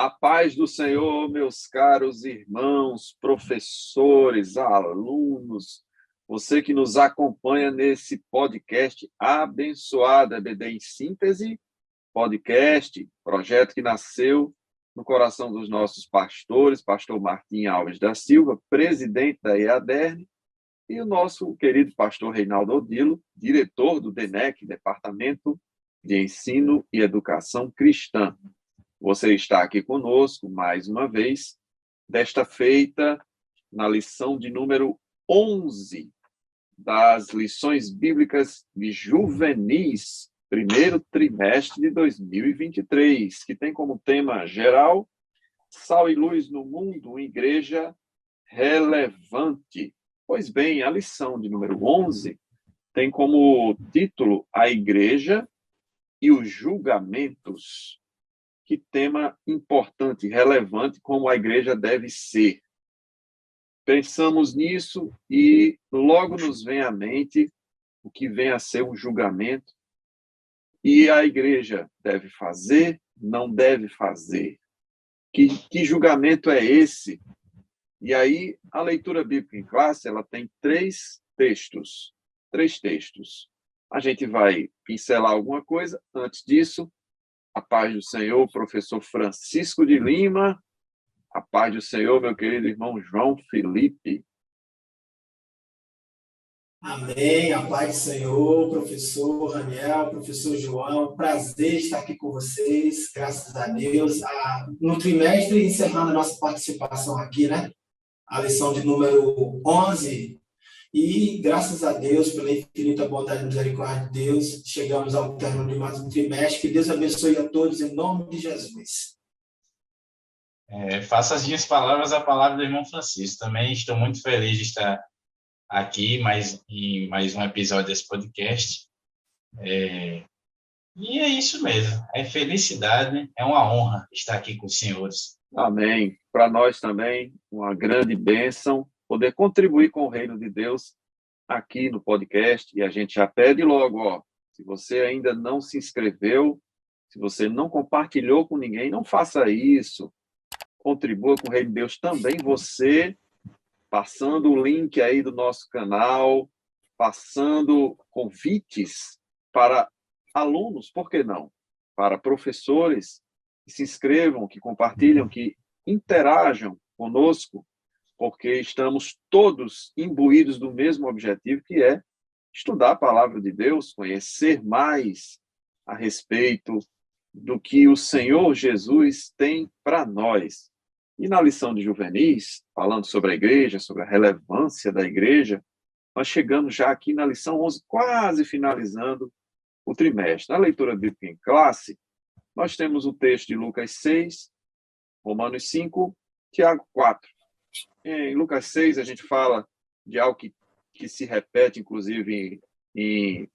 A paz do Senhor, meus caros irmãos, professores, alunos, você que nos acompanha nesse podcast abençoado, EBD em Síntese, podcast, projeto que nasceu no coração dos nossos pastores, pastor Martim Alves da Silva, presidente da EADERN, e o nosso querido pastor Reinaldo Odilo, diretor do DENEC, Departamento de Ensino e Educação Cristã. Você está aqui conosco mais uma vez, desta feita, na lição de número 11 das lições bíblicas de juvenis, primeiro trimestre de 2023, que tem como tema geral Sal e Luz no Mundo, Igreja Relevante. Pois bem, a lição de número 11 tem como título A Igreja e os Julgamentos. Que tema importante, relevante, como a igreja deve ser. Pensamos nisso e logo nos vem à mente o que vem a ser um julgamento. E a igreja deve fazer, não deve fazer. Que julgamento é esse? E aí, a leitura bíblica em classe, ela tem três textos. A gente vai pincelar alguma coisa. Antes disso, a paz do Senhor, professor Francisco de Lima. A paz do Senhor, meu querido irmão João Felipe. Amém. A paz do Senhor, professor Raniel, professor João. Prazer estar aqui com vocês, graças a Deus. No trimestre, encerrando a nossa participação aqui, né? A lição de número 11. E, graças a Deus, pela infinita bondade e misericórdia de Deus, chegamos ao término de mais um trimestre. Que Deus abençoe a todos, em nome de Jesus. Faço as minhas palavras a palavra do irmão Francisco. Também estou muito feliz de estar aqui em mais um episódio desse podcast. E é isso mesmo. É felicidade, é uma honra estar aqui com os senhores. Amém. Para nós também, uma grande bênção poder contribuir com o reino de Deus aqui no podcast. E a gente já pede logo, se você ainda não se inscreveu, se você não compartilhou com ninguém, não faça isso. Contribua com o reino de Deus também você, passando o link aí do nosso canal, passando convites para alunos, por que não? Para professores que se inscrevam, que compartilham, que interajam conosco, porque estamos todos imbuídos do mesmo objetivo, que é estudar a palavra de Deus, conhecer mais a respeito do que o Senhor Jesus tem para nós. E na lição de juvenis, falando sobre a igreja, sobre a relevância da igreja, nós chegamos já aqui na lição 11, quase finalizando o trimestre. Na leitura bíblica em classe, nós temos o texto de Lucas 6, Romanos 5, Tiago 4. Em Lucas 6, a gente fala de algo que se repete, inclusive, em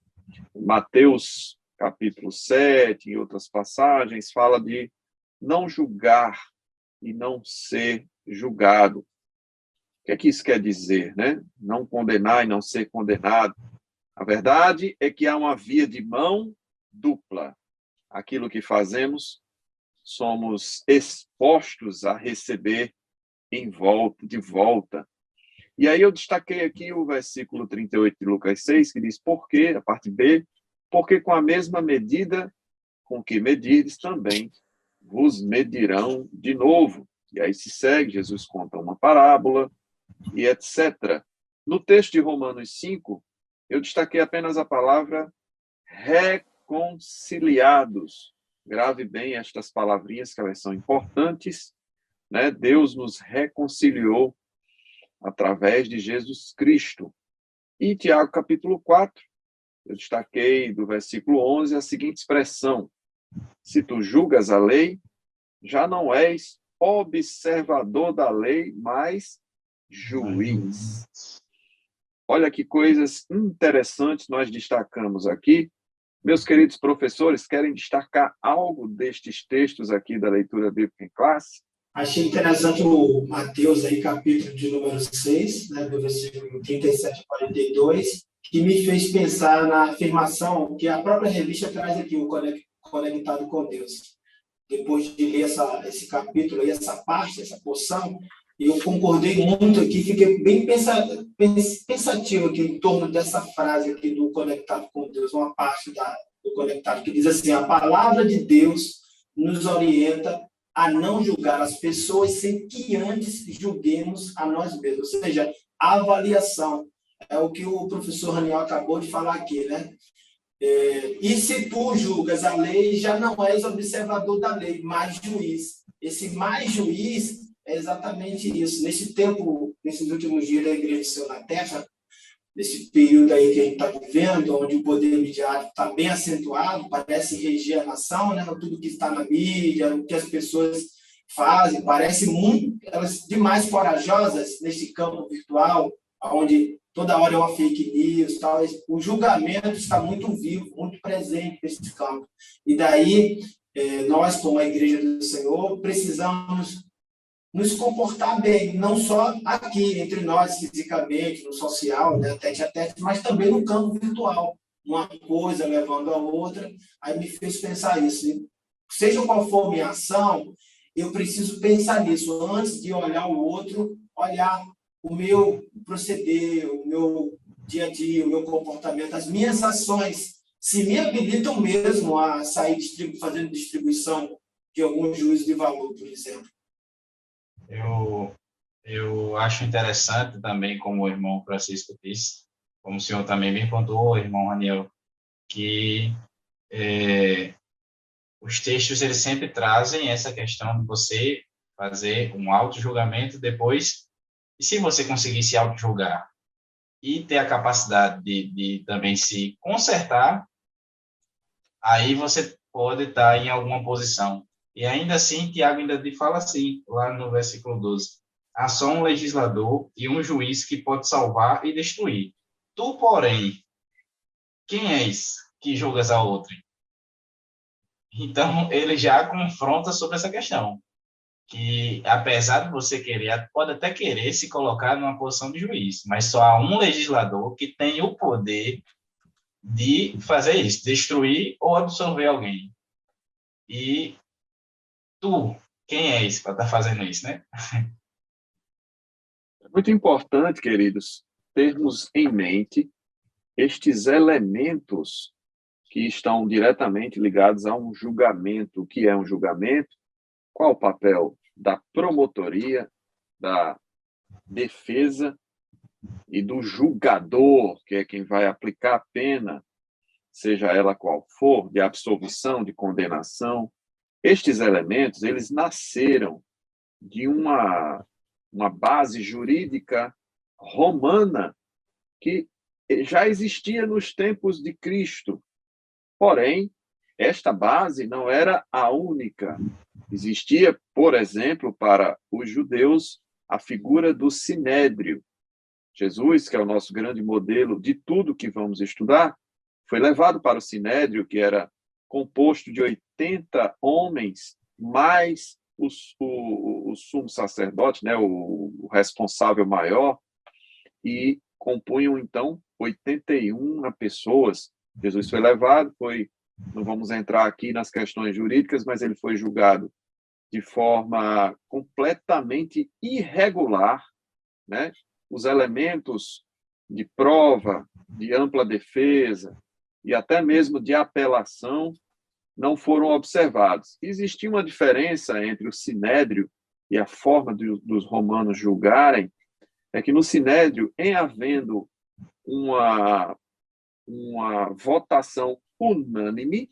Mateus capítulo 7, em outras passagens, fala de não julgar e não ser julgado. O que é que isso quer dizer, né? Não condenar e não ser condenado. A verdade é que há uma via de mão dupla. Aquilo que fazemos, somos expostos a receber de volta. E aí eu destaquei aqui o versículo 38 de Lucas 6, que diz, porque, a parte B, porque com a mesma medida com que medirdes também vos medirão de novo. E aí se segue, Jesus conta uma parábola e etc. No texto de Romanos 5, eu destaquei apenas a palavra reconciliados. Grave bem estas palavrinhas, que elas são importantes, né? Deus nos reconciliou através de Jesus Cristo. E Tiago, capítulo 4, eu destaquei do versículo 11 a seguinte expressão: se tu julgas a lei, já não és observador da lei, mas juiz. Olha que coisas interessantes nós destacamos aqui. Meus queridos professores, querem destacar algo destes textos aqui da leitura bíblica em classe? Achei interessante o Mateus, aí, capítulo de número 6, né, do versículo 37 a 42, que me fez pensar na afirmação que a própria revista traz aqui, o Conectado com Deus. depois de ler esse capítulo, aí, essa parte, essa porção, eu concordei muito aqui, fiquei bem pensativo aqui em torno dessa frase aqui do Conectado com Deus, uma parte do Conectado, que diz assim: a palavra de Deus nos orienta a não julgar as pessoas sem que antes julguemos a nós mesmos. Ou seja, a avaliação. É o que o professor Raniel acabou de falar aqui, né? E se tu julgas a lei, já não és observador da lei, mas juiz. Esse mais juiz é exatamente isso. Nesse tempo, nesses últimos dias da Igreja do Céu na Terra, nesse período aí que a gente está vivendo, onde o poder midiático está bem acentuado, parece reger a nação, né? Tudo que está na mídia, o que as pessoas fazem, parece muito, elas demais corajosas nesse campo virtual, onde toda hora é uma fake news, tal. O julgamento está muito vivo, muito presente nesse campo. E daí, nós, como a Igreja do Senhor, precisamos nos comportar bem, não só aqui, entre nós, fisicamente, no social, né, tete a tete, mas também no campo virtual. Uma coisa levando a outra, aí me fez pensar isso. Seja qual for a minha ação, eu preciso pensar nisso. Antes de olhar o outro, olhar o meu proceder, o meu dia a dia, o meu comportamento, as minhas ações, se me habilitam mesmo a sair fazendo distribuição de algum juízo de valor, por exemplo. Eu acho interessante também, como o irmão Francisco disse, como o senhor também bem pontuou, irmão Raniel, que os textos eles sempre trazem essa questão de você fazer um auto-julgamento depois, e se você conseguir se auto-julgar e ter a capacidade de também se consertar, aí você pode estar em alguma posição. E ainda assim, Tiago ainda fala assim, lá no versículo 12, há só um legislador e um juiz que pode salvar e destruir. Tu, porém, quem és que julgas a outrem? Então, ele já confronta sobre essa questão, que apesar de você querer, pode até querer se colocar numa posição de juiz, mas só há um legislador que tem o poder de fazer isso, destruir ou absorver alguém. E tu, quem é esse para estar fazendo isso, né? É muito importante, queridos, termos em mente estes elementos que estão diretamente ligados a um julgamento. O que é um julgamento? Qual o papel da promotoria, da defesa e do julgador, que é quem vai aplicar a pena, seja ela qual for, de absolvição, de condenação. Estes elementos, eles nasceram de uma base jurídica romana que já existia nos tempos de Cristo. Porém, esta base não era a única. Existia, por exemplo, para os judeus, a figura do sinédrio. Jesus, que é o nosso grande modelo de tudo que vamos estudar, foi levado para o sinédrio, que era composto de 80 homens, mais o sumo sacerdote, né, o responsável maior, e compunham, então, 81 pessoas. Jesus foi levado, não vamos entrar aqui nas questões jurídicas, mas ele foi julgado de forma completamente irregular, né? Os elementos de prova, de ampla defesa e até mesmo de apelação não foram observados. Existia uma diferença entre o sinédrio e a forma dos romanos julgarem, é que no sinédrio, em havendo uma votação unânime,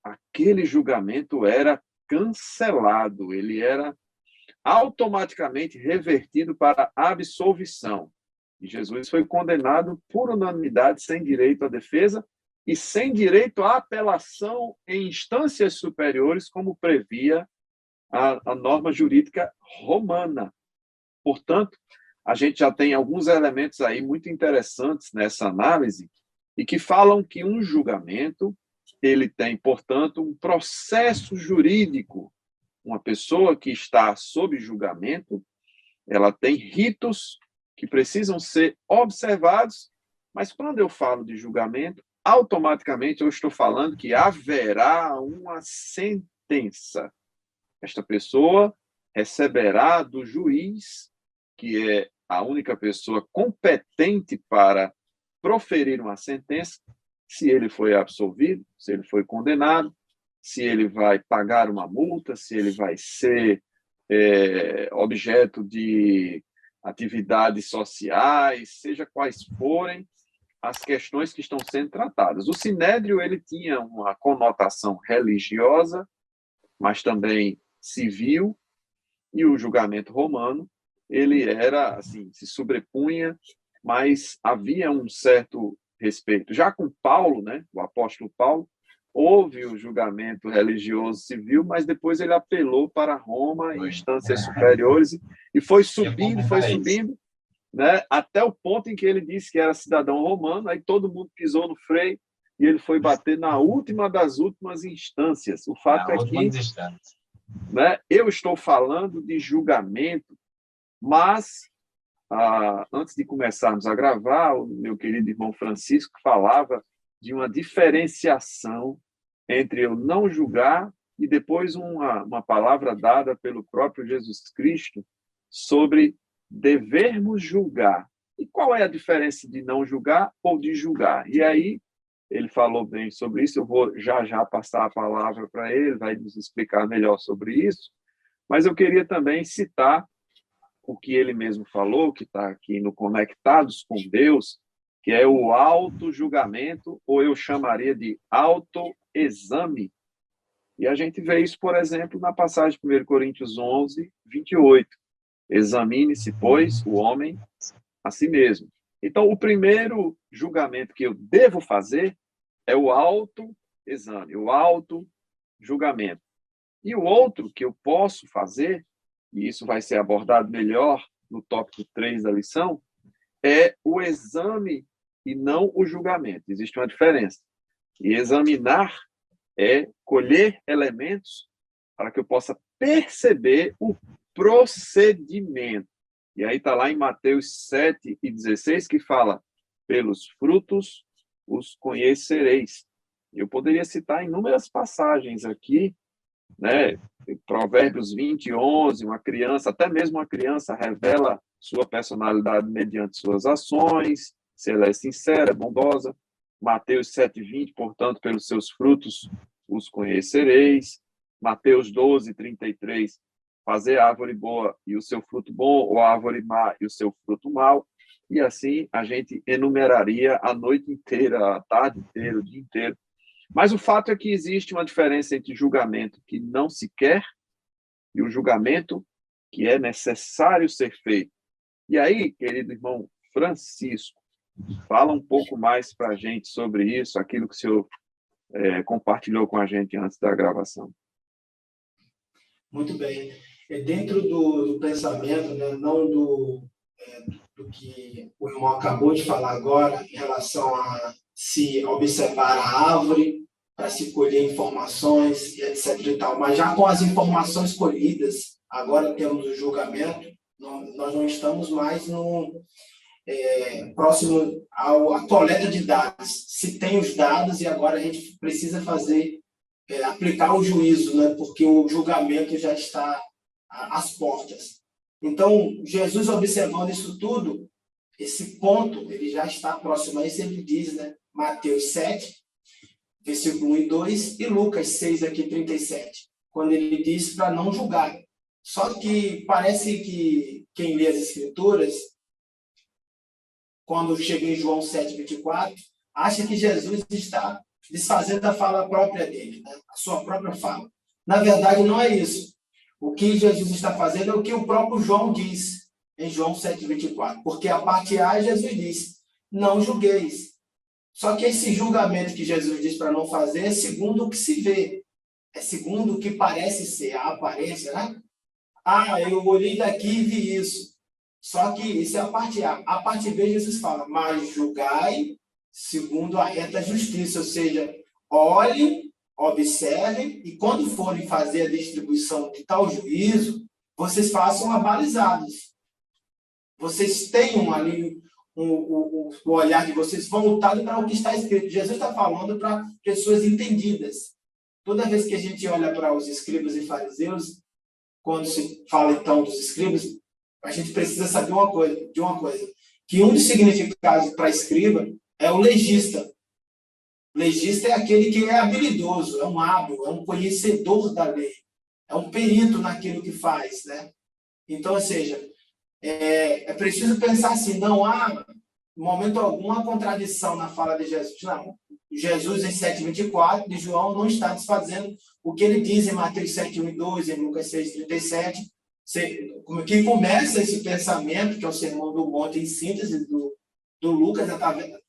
aquele julgamento era cancelado, ele era automaticamente revertido para absolvição. E Jesus foi condenado por unanimidade, sem direito à defesa e sem direito à apelação em instâncias superiores, como previa a norma jurídica romana. Portanto, a gente já tem alguns elementos aí muito interessantes nessa análise e que falam que um julgamento, ele tem, portanto, um processo jurídico. Uma pessoa que está sob julgamento, ela tem ritos que precisam ser observados, mas quando eu falo de julgamento, automaticamente eu estou falando que haverá uma sentença sentença. Esta pessoa receberá do juiz, que é a única pessoa competente para proferir uma sentença, se ele foi absolvido, se ele foi condenado, se ele vai pagar uma multa, se ele vai ser objeto de atividades sociais, seja quais forem as questões que estão sendo tratadas. O sinédrio, ele tinha uma conotação religiosa, mas também civil, e o julgamento romano, ele era, assim, se sobrepunha, mas havia um certo respeito. Já com Paulo, né, o apóstolo Paulo, houve o julgamento religioso civil, mas depois ele apelou para Roma em instâncias superiores e foi subindo, né, até o ponto em que ele disse que era cidadão romano, aí todo mundo pisou no freio e ele foi bater na última das últimas instâncias. O fato é que, né, eu estou falando de julgamento, mas antes de começarmos a gravar, o meu querido irmão Francisco falava de uma diferenciação entre eu não julgar e depois uma palavra dada pelo próprio Jesus Cristo sobre devermos julgar. E qual é a diferença de não julgar ou de julgar? E aí, ele falou bem sobre isso, eu vou já passar a palavra para ele, vai nos explicar melhor sobre isso, mas eu queria também citar o que ele mesmo falou, que está aqui no Conectados com Deus, que é o auto-julgamento, ou eu chamaria de autoexame. E a gente vê isso, por exemplo, na passagem de 1 Coríntios 11, 28. Examine-se, pois, o homem a si mesmo. Então, o primeiro julgamento que eu devo fazer é o autoexame, o auto-julgamento. E o outro que eu posso fazer, e isso vai ser abordado melhor no tópico 3 da lição, é o exame e não o julgamento. Existe uma diferença. E examinar é colher elementos para que eu possa perceber o procedimento. E aí está lá em Mateus 7:16 que fala, pelos frutos os conhecereis. Eu poderia citar inúmeras passagens aqui, né? Provérbios 20:11, uma criança, até mesmo uma criança revela sua personalidade mediante suas ações, se ela é sincera, bondosa. Mateus 7:20, portanto, pelos seus frutos os conhecereis. Mateus 12:33, fazer a árvore boa e o seu fruto bom, ou a árvore má e o seu fruto mau. E assim a gente enumeraria a noite inteira, a tarde inteira, o dia inteiro. Mas o fato é que existe uma diferença entre julgamento que não se quer e o julgamento que é necessário ser feito. E aí, querido irmão Francisco, fala um pouco mais para a gente sobre isso, aquilo que o senhor compartilhou com a gente antes da gravação. Muito bem. Dentro do pensamento, né, não do que o irmão acabou de falar agora, em relação a se observar a árvore, para se colher informações, etc. e tal, mas já com as informações colhidas, agora temos o julgamento, nós não estamos mais próximo à coleta de dados. Se tem os dados e agora a gente precisa aplicar o juízo, né? Porque o julgamento já está às portas. Então, Jesus observando isso tudo, esse ponto, ele já está próximo a isso, ele diz, né? Mateus 7, versículo 1 e 2, e Lucas 6, aqui, 37, quando ele diz para não julgar. Só que parece que quem lê as Escrituras, quando chega em João 7, 24, acha que Jesus está desfazendo a fala própria dele, né? A sua própria fala. Na verdade, não é isso. O que Jesus está fazendo é o que o próprio João diz em João 7, 24. Porque a parte A, Jesus diz, não julgueis. Só que esse julgamento que Jesus diz para não fazer é segundo o que se vê. É segundo o que parece ser, a aparência, né? Eu olhei daqui e vi isso. Só que isso é a parte A. A parte B, Jesus fala, mas julgai segundo a reta justiça, ou seja, olhem, observem, e quando forem fazer a distribuição de tal juízo, vocês façam abalizados. Vocês tenham ali o olhar de vocês voltado para o que está escrito. Jesus está falando para pessoas entendidas. Toda vez que a gente olha para os escribas e fariseus, quando se fala então dos escribas, a gente precisa saber de uma coisa, que um dos significados para escriba é o legista. Legista é aquele que é habilidoso, é um hábil, é um conhecedor da lei, é um perito naquilo que faz, né? Então, ou seja, é preciso pensar assim, não há, em momento algum, uma contradição na fala de Jesus. Não. Jesus, em 7,24, de João, não está desfazendo o que ele diz em Mateus 7,1 e 2, em Lucas 6,37, que começa esse pensamento, que é o Sermão do Monte, em síntese do Lucas,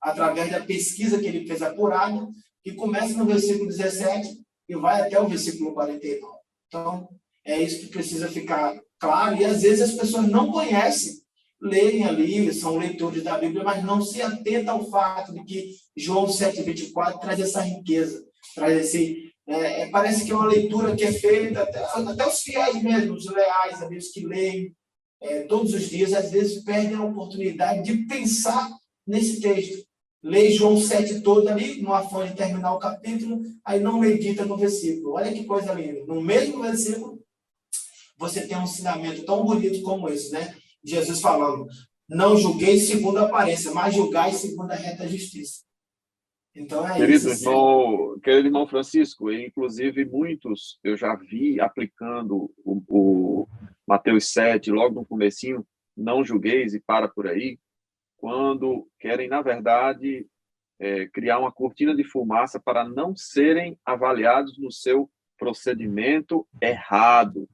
através da pesquisa que ele fez apurada, que começa no versículo 17 e vai até o versículo 49. Então, é isso que precisa ficar claro, e às vezes as pessoas não conhecem, leem ali, são leitores da Bíblia, mas não se atentam ao fato de que João 7,24 traz essa riqueza, traz esse... parece que é uma leitura que é feita, até os fiéis mesmo, os leais, os que leem todos os dias, às vezes perdem a oportunidade de pensar nesse texto. Lê João 7 todo ali, no afã de terminar o capítulo, aí não medita no versículo. Olha que coisa linda. No mesmo versículo, você tem um ensinamento tão bonito como esse, né? Jesus falando, não julgueis segundo a aparência, mas julgai segundo a reta justiça. Então é Querido isso. querido irmão Francisco, inclusive muitos eu já vi aplicando o Mateus 7, logo no comecinho, não julgueis e para por aí, quando querem, na verdade, criar uma cortina de fumaça para não serem avaliados no seu procedimento errado.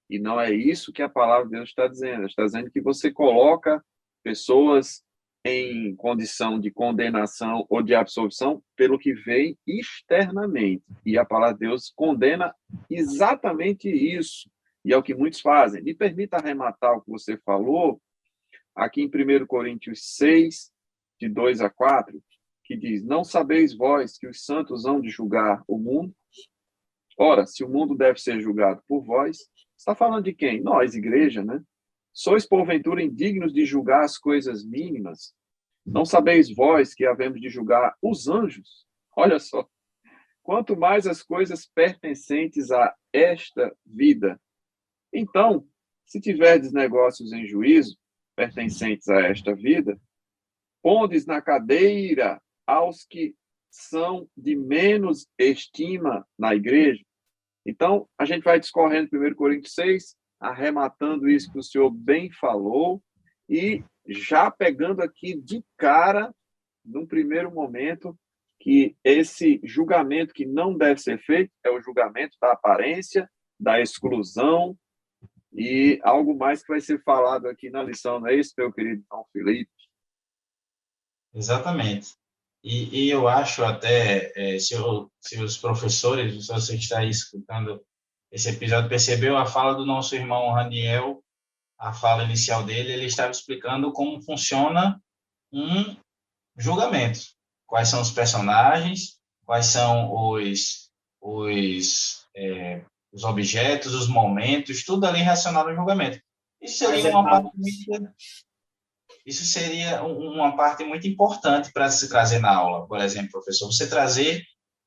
E não é isso que a palavra de Deus está dizendo. Está dizendo que você coloca pessoas em condição de condenação ou de absolvição pelo que vem externamente. E a palavra de Deus condena exatamente isso. E é o que muitos fazem. Me permita arrematar o que você falou aqui em 1 Coríntios 6, de 2 a 4, que diz, não sabeis vós que os santos hão de julgar o mundo? Ora, se o mundo deve ser julgado por vós, está falando de quem? Nós, igreja, né? Sois, porventura, indignos de julgar as coisas mínimas? Não sabeis vós que havemos de julgar os anjos? Olha só. Quanto mais as coisas pertencentes a esta vida. Então, se tiverdes negócios em juízo, pertencentes a esta vida, pondes na cadeira aos que são de menos estima na igreja. Então, a gente vai discorrendo 1 Coríntios 6, arrematando isso que o senhor bem falou, e já pegando aqui de cara, num primeiro momento, que esse julgamento que não deve ser feito é o julgamento da aparência, da exclusão, e algo mais que vai ser falado aqui na lição, não é isso, meu querido João Felipe? Exatamente. E eu acho até, se os professores, se você está aí escutando esse episódio, percebeu a fala do nosso irmão Raniel, a fala inicial dele, ele estava explicando como funciona um julgamento. Quais são os personagens, quais são os objetos, os momentos, tudo ali relacionado ao julgamento. Isso seria uma parte muito importante para se trazer na aula, por exemplo, professor, você trazer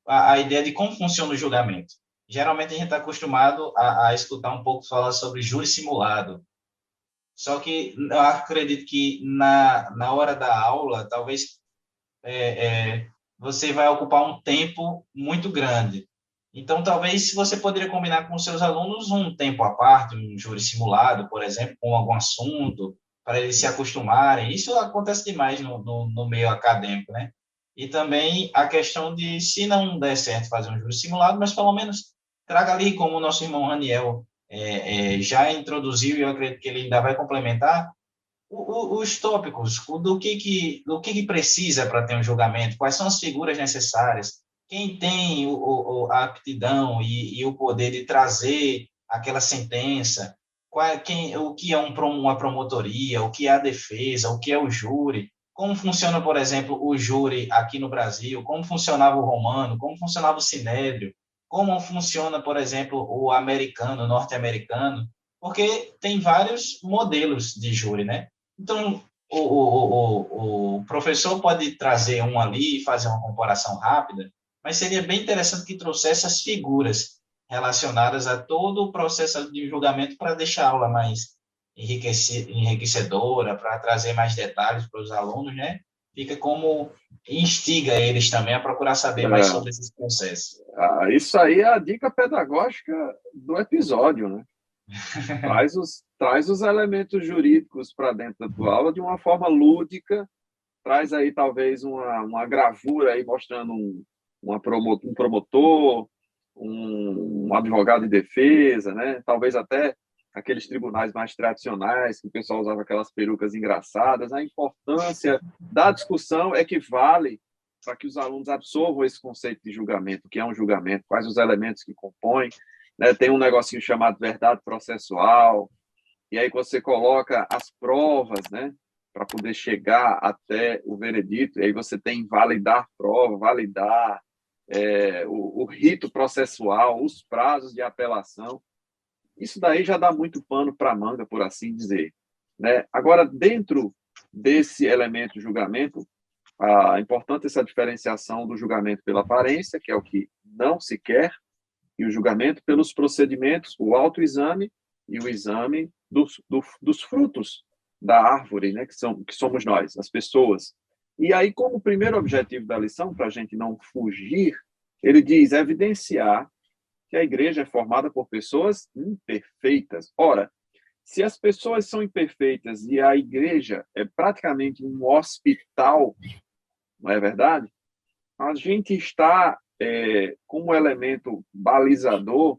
a ideia de como funciona o julgamento. Geralmente a gente está acostumado a escutar um pouco falar sobre júri simulado, só que eu acredito que na hora da aula, talvez você vai ocupar um tempo muito grande. Então, talvez você poderia combinar com os seus alunos um tempo à parte, um júri simulado, por exemplo, com algum assunto, para eles se acostumarem. Isso acontece demais no meio acadêmico, né? E também a questão de, se não der certo fazer um júri simulado, mas pelo menos traga ali, como o nosso irmão Raniel já introduziu, e eu acredito que ele ainda vai complementar, os tópicos, do que precisa para ter um julgamento, quais são as figuras necessárias, quem tem a aptidão e o poder de trazer aquela sentença, o que é uma promotoria, o que é a defesa, o que é o júri, como funciona, por exemplo, o júri aqui no Brasil, como funcionava o romano, como funcionava o sinédrio, como funciona, por exemplo, o americano, o norte-americano, porque tem vários modelos de júri, né? Então, o professor pode trazer um ali e fazer uma comparação rápida, mas seria bem interessante que trouxesse as figuras relacionadas a todo o processo de julgamento para deixar a aula mais enriquecedora, para trazer mais detalhes para os alunos, né? Fica como instiga eles também a procurar saber mais sobre esses processos. Isso aí é a dica pedagógica do episódio, né? Traz os elementos jurídicos para dentro da tua aula de uma forma lúdica, traz aí talvez uma gravura aí mostrando um promotor, um advogado de defesa, né? Talvez até aqueles tribunais mais tradicionais, que o pessoal usava aquelas perucas engraçadas. A importância da discussão é que vale para que os alunos absorvam esse conceito de julgamento, o que é um julgamento, quais os elementos que compõem, né? Tem um negocinho chamado verdade processual, e aí você coloca as provas, né, para poder chegar até o veredito, e aí você tem validar prova, validar o rito processual, os prazos de apelação. Isso daí já dá muito pano para a manga, por assim dizer, né? Agora, dentro desse elemento de julgamento, é importante essa diferenciação do julgamento pela aparência, que é o que não se quer, e o julgamento pelos procedimentos, o autoexame e o exame dos frutos da árvore, né, que somos nós, as pessoas. E aí, como primeiro objetivo da lição, para a gente não fugir, ele diz evidenciar que a igreja é formada por pessoas imperfeitas. Ora, se as pessoas são imperfeitas e a igreja é praticamente um hospital, não é verdade? A gente está como elemento balizador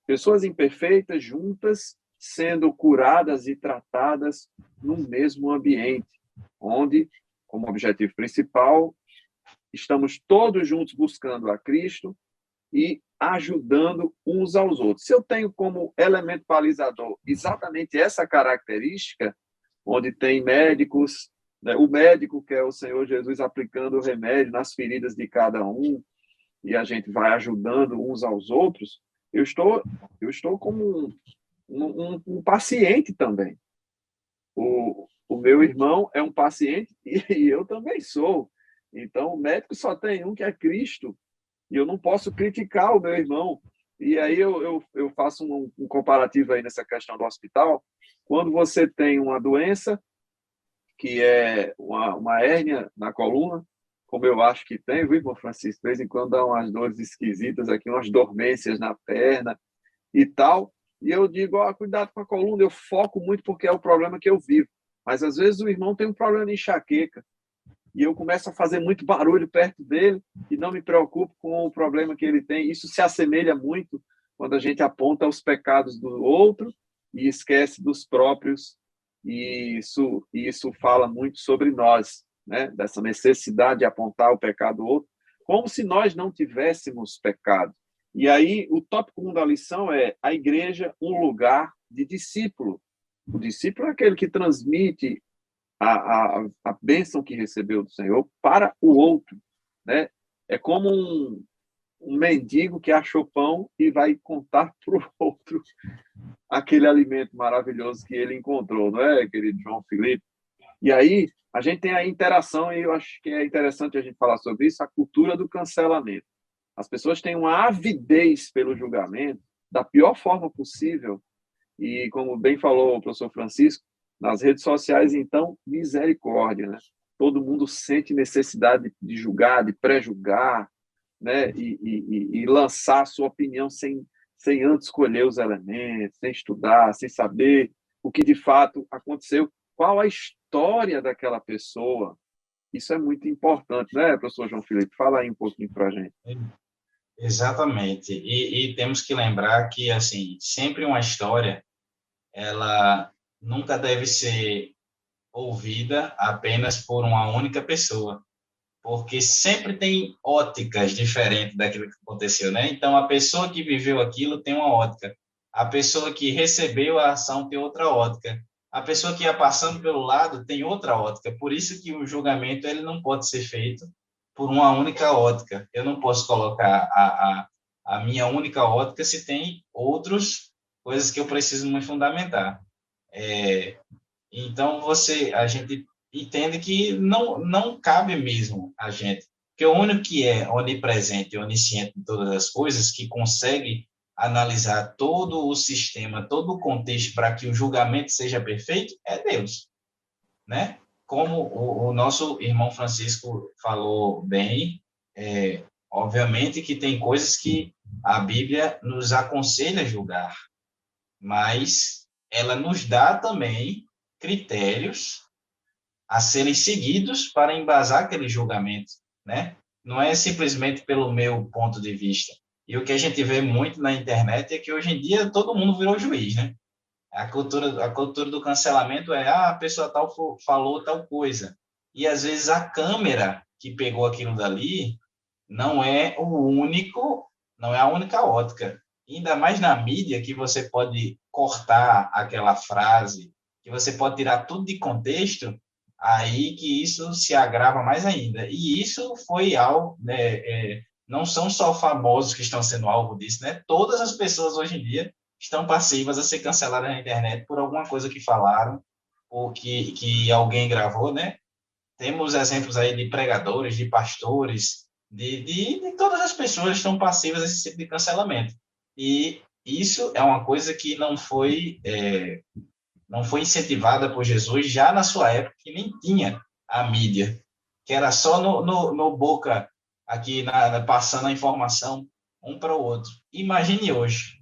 pessoas imperfeitas juntas sendo curadas e tratadas no mesmo ambiente, onde, como objetivo principal, estamos todos juntos buscando a Cristo e ajudando uns aos outros. Se eu tenho como elemento balizador exatamente essa característica, onde tem médicos, né, o médico que é o Senhor Jesus aplicando o remédio nas feridas de cada um, e a gente vai ajudando uns aos outros, eu estou como um paciente também. O meu irmão é um paciente e eu também sou. Então, o médico só tem um, que é Cristo, e eu não posso criticar o meu irmão. E aí eu faço um comparativo aí nessa questão do hospital. Quando você tem uma doença, que é uma hérnia na coluna, como eu acho que tem, viu, irmão Francisco? De vez em quando dá umas dores esquisitas aqui, umas dormências na perna e tal. E eu digo, cuidado com a coluna, eu foco muito porque é o problema que eu vivo. Mas às vezes o irmão tem um problema de enxaqueca e eu começo a fazer muito barulho perto dele e não me preocupo com o problema que ele tem. Isso se assemelha muito quando a gente aponta os pecados do outro e esquece dos próprios. E isso fala muito sobre nós, né? Dessa necessidade de apontar o pecado do outro, como se nós não tivéssemos pecado. E aí, o tópico 1 da lição é a igreja, um lugar de discípulo. O discípulo é aquele que transmite a bênção que recebeu do Senhor para o outro, né? É como um mendigo que achou pão e vai contar para o outro aquele alimento maravilhoso que ele encontrou, não é, querido João Felipe? E aí, a gente tem a interação, e eu acho que é interessante a gente falar sobre isso, a cultura do cancelamento. As pessoas têm uma avidez pelo julgamento da pior forma possível, e como bem falou o professor Francisco, nas redes sociais, então, misericórdia, né? Todo mundo sente necessidade de julgar, de pré-julgar, né? E lançar a sua opinião sem antes escolher os elementos, sem estudar, sem saber o que de fato aconteceu, qual a história daquela pessoa. Isso é muito importante, né, professor João Felipe? Fala aí um pouquinho para a gente. Exatamente. E temos que lembrar que, assim, sempre uma história, ela nunca deve ser ouvida apenas por uma única pessoa, porque sempre tem óticas diferentes daquilo que aconteceu, né? Então, a pessoa que viveu aquilo tem uma ótica, a pessoa que recebeu a ação tem outra ótica, a pessoa que ia passando pelo lado tem outra ótica. Por isso que o julgamento ele não pode ser feito por uma única ótica. Eu não posso colocar a minha única ótica se tem outras coisas que eu preciso me fundamentar. Então, a gente entende que não cabe mesmo a gente Porque o único que é onipresente e onisciente em todas as coisas, que consegue analisar todo o sistema, todo o contexto para que o julgamento seja perfeito, é Deus, né? Como o nosso irmão Francisco falou bem, obviamente que tem coisas que a Bíblia nos aconselha a julgar, mas ela nos dá também critérios a serem seguidos para embasar aquele julgamento, né? Não é simplesmente pelo meu ponto de vista. E o que a gente vê muito na internet é que hoje em dia todo mundo virou juiz, né? A cultura do cancelamento a pessoa tal falou tal coisa. E às vezes a câmera que pegou aquilo dali não é a única ótica. Ainda mais na mídia, que você pode cortar aquela frase, que você pode tirar tudo de contexto, aí que isso se agrava mais ainda. E isso foi algo, né, não são só famosos que estão sendo alvo disso, né? Todas as pessoas hoje em dia estão passivas a ser canceladas na internet por alguma coisa que falaram ou que alguém gravou, né? Temos exemplos aí de pregadores, de pastores, de todas as pessoas que estão passivas a esse tipo de cancelamento. E isso é uma coisa que não foi incentivada por Jesus já na sua época, que nem tinha a mídia, que era só no boca, aqui passando a informação um para o outro. Imagine hoje,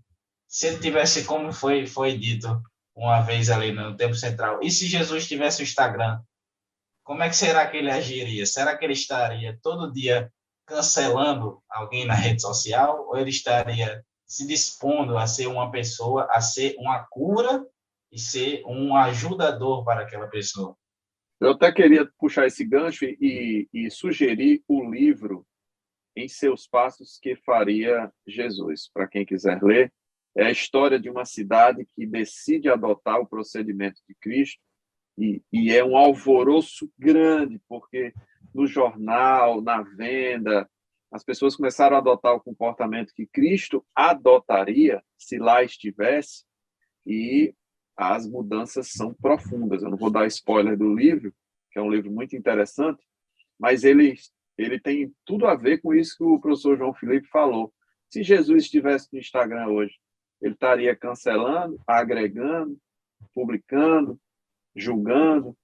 se ele tivesse, como foi dito uma vez ali no Tempo Central, e se Jesus tivesse o Instagram, como é que será que ele agiria? Será que ele estaria todo dia cancelando alguém na rede social, ou ele estaria se dispondo a ser uma pessoa, a ser uma cura e ser um ajudador para aquela pessoa? Eu até queria puxar esse gancho e sugerir o livro Em Seus Passos que Faria Jesus. Para quem quiser ler, é a história de uma cidade que decide adotar o procedimento de Cristo e é um alvoroço grande, porque no jornal, na venda, as pessoas começaram a adotar o comportamento que Cristo adotaria se lá estivesse, e as mudanças são profundas. Eu não vou dar spoiler do livro, que é um livro muito interessante, mas ele tem tudo a ver com isso que o professor João Felipe falou. Se Jesus estivesse no Instagram hoje, ele estaria cancelando, agregando, publicando, julgando.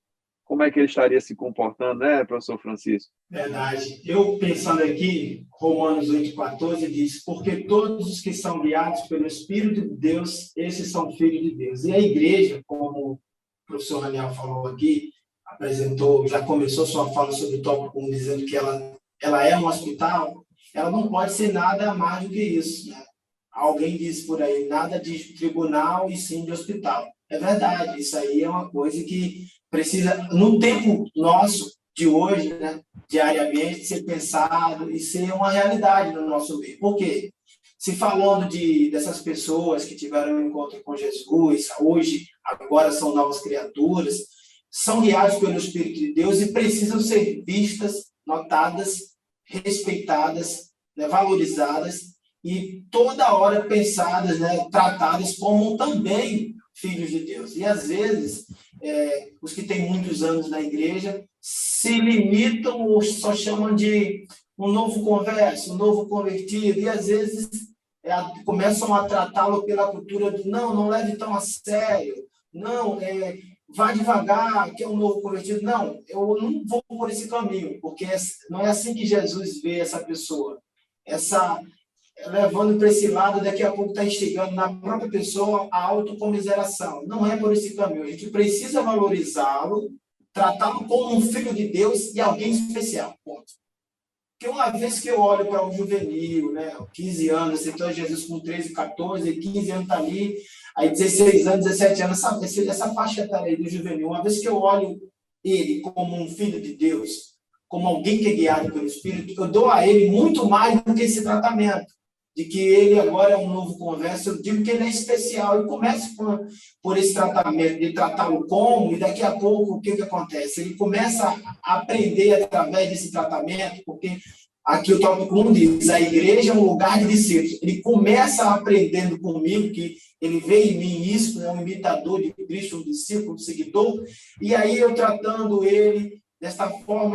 Como é que ele estaria se comportando, né, professor Francisco? Verdade. Eu, pensando aqui, Romanos 8,14 diz: porque todos os que são guiados pelo Espírito de Deus, esses são filhos de Deus. E a igreja, como o professor Raniel falou aqui, apresentou, já começou sua fala sobre o tópico, dizendo que ela é um hospital, ela não pode ser nada mais do que isso, né? Alguém disse por aí, nada de tribunal e sim de hospital. É verdade, isso aí é uma coisa que precisa, no tempo nosso de hoje, né, diariamente, ser pensado e ser uma realidade no nosso meio. Por quê? Se falando dessas pessoas que tiveram um encontro com Jesus, hoje, agora são novas criaturas, são guiados pelo Espírito de Deus e precisam ser vistas, notadas, respeitadas, né, valorizadas e toda hora pensadas, né, tratadas como também filhos de Deus. E às vezes, os que têm muitos anos na igreja se limitam ou só chamam de um novo converso, um novo convertido, e às vezes começam a tratá-lo pela cultura do não leve tão a sério, não, vá devagar, que é um novo convertido. Não, eu não vou por esse caminho, porque não é assim que Jesus vê essa pessoa. Levando para esse lado, daqui a pouco está instigando na própria pessoa a autocomiseração. Não é por esse caminho. A gente precisa valorizá-lo, tratá-lo como um filho de Deus e alguém especial. Ponto. Porque uma vez que eu olho para um juvenil, né, 15 anos, aceitou Jesus com 13, 14, 15 anos está ali, aí 16 anos, 17 anos, essa faixa etária aí do juvenil, uma vez que eu olho ele como um filho de Deus, como alguém que é guiado pelo Espírito, eu dou a ele muito mais do que esse tratamento, de que ele agora é um novo converso. Eu digo que ele é especial, e começa por esse tratamento, de tratá-lo como, e daqui a pouco o que acontece? Ele começa a aprender através desse tratamento, porque aqui o tópico 1 diz, a igreja é um lugar de discípulos. Ele começa aprendendo comigo, que ele vê em mim isso, né, um imitador de Cristo, um discípulo, um seguidor, e aí eu tratando ele, Desta forma,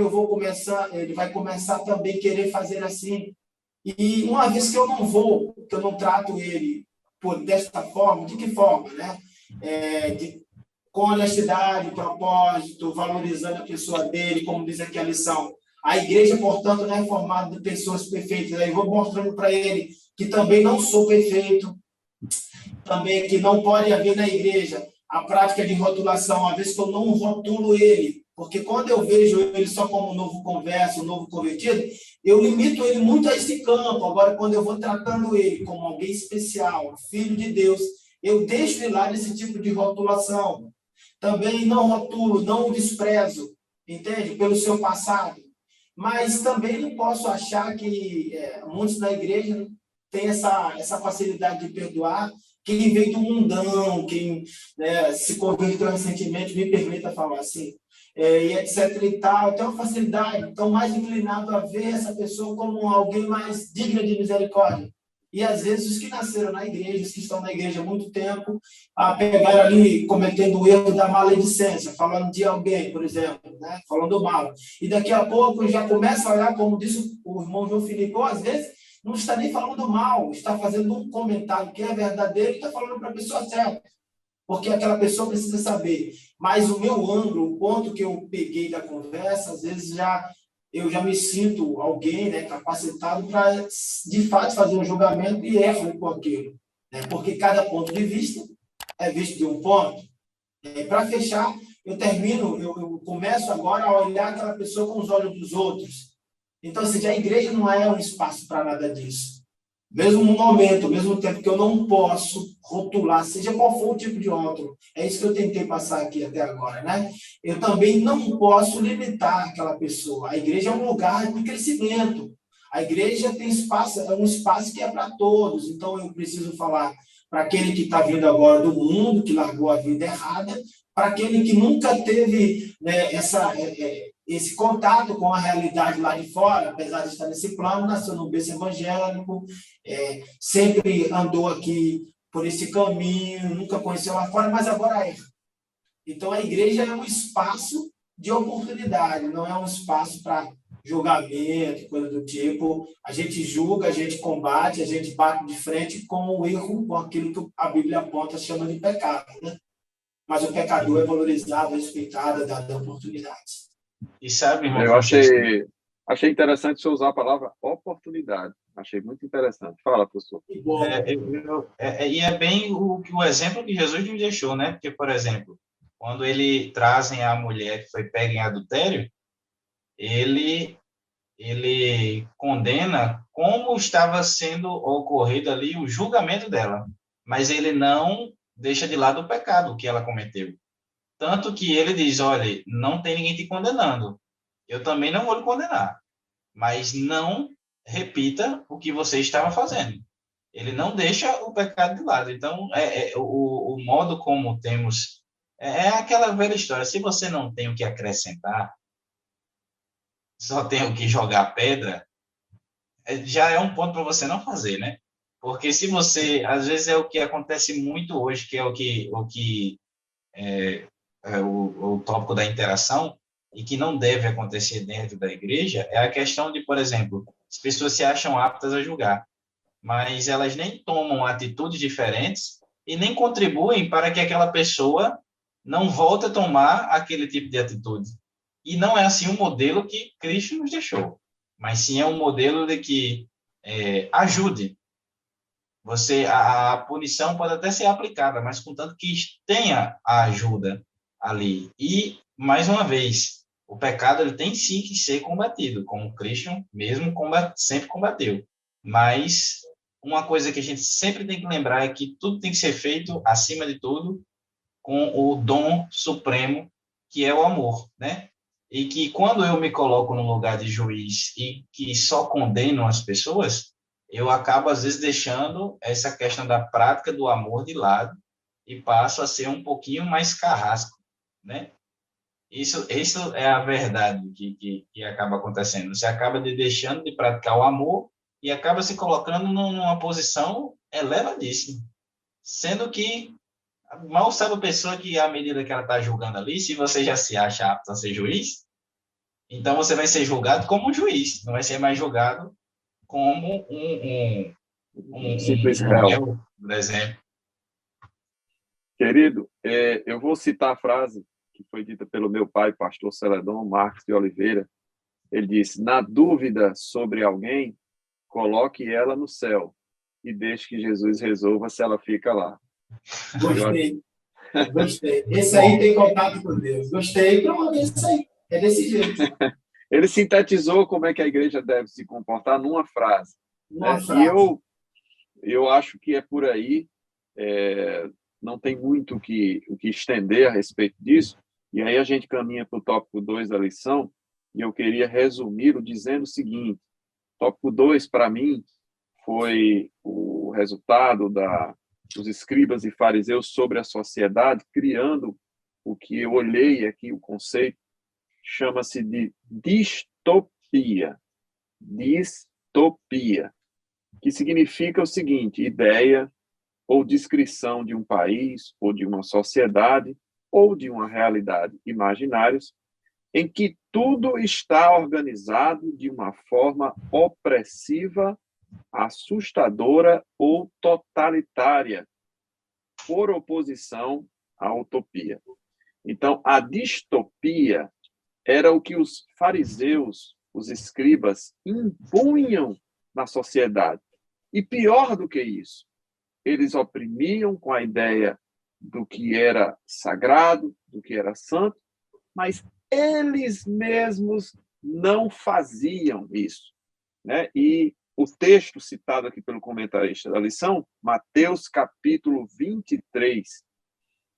ele vai começar também a querer fazer assim. E uma vez que eu não trato ele desta forma, de que forma, né? Com honestidade, propósito, valorizando a pessoa dele, como diz aqui a lição. A igreja, portanto, não é formada de pessoas perfeitas. Aí eu vou mostrando para ele que também não sou perfeito, também que não pode haver na igreja a prática de rotulação, uma vez que eu não rotulo ele, porque quando eu vejo ele só como um novo converso, um novo convertido, eu limito ele muito a esse campo. Agora, quando eu vou tratando ele como alguém especial, filho de Deus, eu deixo ele lá nesse tipo de rotulação. Também não rotulo, não o desprezo, entende? Pelo seu passado. Mas também não posso achar que muitos na igreja têm essa facilidade de perdoar. Quem veio do mundão, quem, né, se converteu recentemente, me permita falar assim, e etc e tal, tem uma facilidade, estão mais inclinados a ver essa pessoa como alguém mais digna de misericórdia. E às vezes os que nasceram na igreja, os que estão na igreja há muito tempo, pegaram ali cometendo o erro da maledicência, falando de alguém, por exemplo, né, falando mal. E daqui a pouco já começa a olhar, como disse o irmão João Filipe, ou às vezes não está nem falando mal, está fazendo um comentário que é verdadeiro e está falando para a pessoa certa, porque aquela pessoa precisa saber. Mas o meu ângulo, o ponto que eu peguei da conversa, às vezes eu já me sinto alguém, né, capacitado para, de fato, fazer um julgamento e erro com aquilo. Né? Porque cada ponto de vista é visto de um ponto. Para fechar, eu começo agora a olhar aquela pessoa com os olhos dos outros. Então, assim, a igreja não é um espaço para nada disso. Mesmo no momento, mesmo tempo que eu não posso rotular, seja qual for o tipo de rótulo. É isso que eu tentei passar aqui até agora, né? Eu também não posso limitar aquela pessoa. A igreja é um lugar de crescimento. A igreja tem espaço, é um espaço que é para todos. Então, eu preciso falar para aquele que está vindo agora do mundo, que largou a vida errada, para aquele que nunca teve, né, esse contato com a realidade lá de fora, apesar de estar nesse plano, nasceu no berço evangélico, sempre andou aqui por esse caminho, nunca conheceu lá fora, mas agora é. Então, a igreja é um espaço de oportunidade, não é um espaço para julgamento, coisa do tipo. A gente julga, a gente combate, a gente bate de frente com o erro, com aquilo que a Bíblia aponta, chama de pecado, né? Mas o pecador é valorizado, respeitado, dado oportunidades. E sabe, irmão Eu Francisco, achei interessante você usar a palavra oportunidade. Achei muito interessante. Fala, professor. Que bom. E é bem o exemplo que Jesus nos deixou, né? Porque, por exemplo, quando ele trazem a mulher que foi pega em adultério, ele condena como estava sendo ocorrido ali o julgamento dela, mas ele não deixa de lado o pecado que ela cometeu. Tanto que ele diz, olha, não tem ninguém te condenando, eu também não vou lhe condenar, mas não repita o que você estava fazendo. Ele não deixa o pecado de lado. Então, o modo como temos... É aquela velha história, se você não tem o que acrescentar, só tem o que jogar pedra, já é um ponto para você não fazer, né? Porque se você... Às vezes é o que acontece muito hoje, que é o tópico da interação, e que não deve acontecer dentro da igreja, é a questão de, por exemplo, as pessoas se acham aptas a julgar, mas elas nem tomam atitudes diferentes e nem contribuem para que aquela pessoa não volte a tomar aquele tipo de atitude. E não é assim um modelo que Cristo nos deixou, mas sim é um modelo de que ajude. A punição pode até ser aplicada, mas contanto que tenha a ajuda ali. E, mais uma vez, o pecado ele tem sim que ser combatido, como Cristo mesmo sempre combateu. Mas uma coisa que a gente sempre tem que lembrar é que tudo tem que ser feito, acima de tudo, com o dom supremo, que é o amor, né? E que quando eu me coloco no lugar de juiz e que só condeno as pessoas, eu acabo, às vezes, deixando essa questão da prática do amor de lado e passo a ser um pouquinho mais carrasco, né? Isso é a verdade que acaba acontecendo. Você acaba deixando de praticar o amor e acaba se colocando numa posição elevadíssima. Sendo que mal sabe a pessoa que, à medida que ela está julgando ali, se você já se acha apto a ser juiz, Então, você vai ser julgado como um juiz, não vai ser mais julgado como Simples um réu. réu, por exemplo. Querido, eu vou citar a frase que foi dita pelo meu pai, pastor Celedon Marques de Oliveira. Ele disse: na dúvida sobre alguém, coloque ela no céu e deixe que Jesus resolva se ela fica lá. Gostei. Gostei. Esse aí tem contato com Deus. Gostei. Pronto, é isso aí. É desse jeito. Ele sintetizou como é que a igreja deve se comportar numa frase. Uma Né? frase. E eu acho que é por aí, não tem muito o que estender a respeito disso, e aí a gente caminha para o tópico 2 da lição, e eu queria resumi-lo dizendo o seguinte: tópico 2, para mim, foi o resultado dos escribas e fariseus sobre a sociedade, criando o que eu olhei aqui, o conceito, chama-se de distopia. Distopia, que significa o seguinte: ideia ou descrição de um país, ou de uma sociedade, ou de uma realidade imaginários, em que tudo está organizado de uma forma opressiva, assustadora ou totalitária, por oposição à utopia. Então, a distopia era o que os fariseus, os escribas, impunham na sociedade. E pior do que isso, eles oprimiam com a ideia do que era sagrado, do que era santo, mas eles mesmos não faziam isso. Né? E o texto citado aqui pelo comentarista da lição, Mateus capítulo 23,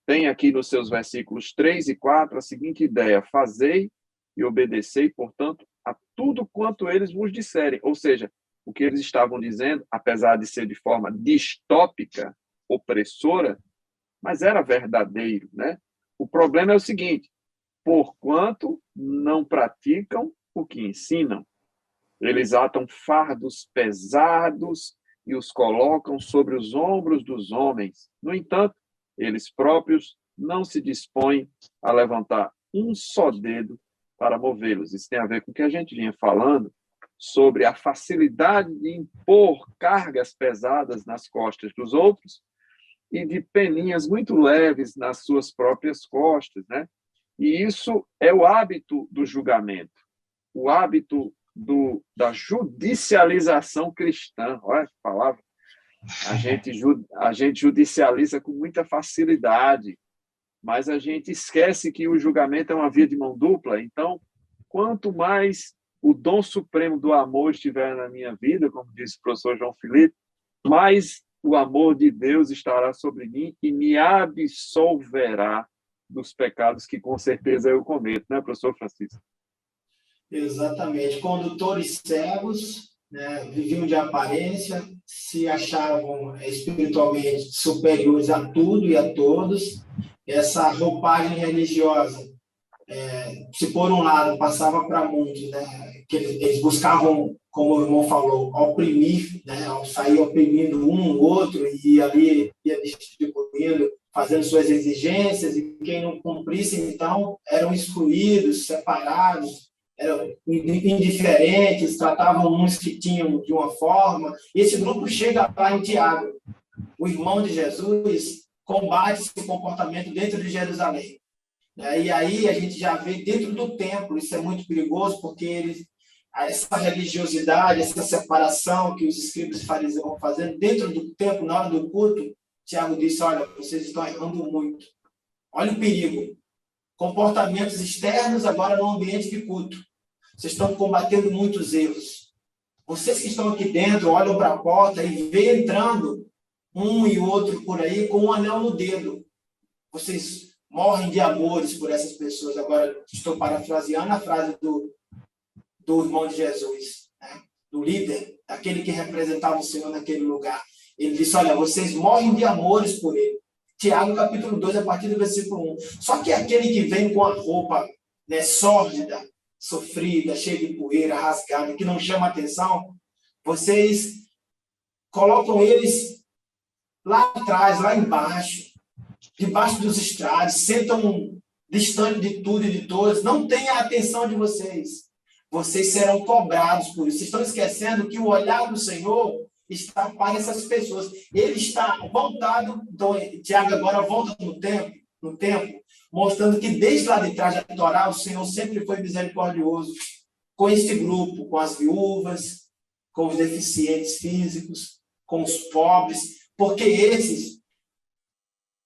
tem aqui nos seus versículos 3 e 4 a seguinte ideia: fazei e obedecei, portanto, a tudo quanto eles vos disserem. Ou seja, o que eles estavam dizendo, apesar de ser de forma distópica, opressora, mas era verdadeiro, né? O problema é o seguinte: porquanto não praticam o que ensinam, eles atam fardos pesados e os colocam sobre os ombros dos homens. No entanto, eles próprios não se dispõem a levantar um só dedo para movê-los. Isso tem a ver com o que a gente vinha falando sobre a facilidade de impor cargas pesadas nas costas dos outros e de peninhas muito leves nas suas próprias costas, né? E isso é o hábito do julgamento, o hábito da judicialização cristã. Olha que palavra. A gente judicializa com muita facilidade, mas a gente esquece que o julgamento é uma via de mão dupla. Então, quanto mais o dom supremo do amor estiver na minha vida, como disse o professor João Felipe, mais o amor de Deus estará sobre mim e me absolverá dos pecados que com certeza eu cometo, né, professor Francisco? Exatamente. Condutores cegos, né, viviam de aparência, se achavam espiritualmente superiores a tudo e a todos. Essa roupagem religiosa, se por um lado passava para muitos, né, que eles buscavam, como o irmão falou, oprimir, né, sair oprimindo um, outro, e ali ia distribuindo, fazendo suas exigências, e quem não cumprisse, então, eram excluídos, separados, eram indiferentes, tratavam uns que tinham de uma forma. E esse grupo chega lá em Tiago. O irmão de Jesus combate esse comportamento dentro de Jerusalém. E aí a gente já vê dentro do templo, isso é muito perigoso, porque essa religiosidade, essa separação que os escribas e fariseus vão fazendo dentro do templo, na hora do culto, Tiago disse: olha, vocês estão errando muito. Olha o perigo. Comportamentos externos agora no ambiente de culto. Vocês estão combatendo muitos erros. Vocês que estão aqui dentro olham para a porta e veem entrando um e outro por aí com um anel no dedo. Vocês morrem de amores por essas pessoas. Agora, estou parafraseando a frase do irmão de Jesus, né? Do líder, daquele que representava o Senhor naquele lugar. Ele disse: olha, vocês morrem de amores por ele. Tiago, capítulo 2, a partir do versículo 1. Só que aquele que vem com a roupa, né, sórdida, sofrida, cheia de poeira, rasgada, que não chama atenção, vocês colocam eles lá atrás, lá embaixo, debaixo dos estrados, sentam distante de tudo e de todos, não tem a atenção de vocês. Vocês serão cobrados por isso. Vocês estão esquecendo que o olhar do Senhor está para essas pessoas. Ele está voltado, então, Tiago agora volta no tempo, mostrando que desde lá de trás da Torá, o Senhor sempre foi misericordioso com este grupo, com as viúvas, com os deficientes físicos, com os pobres, porque esses,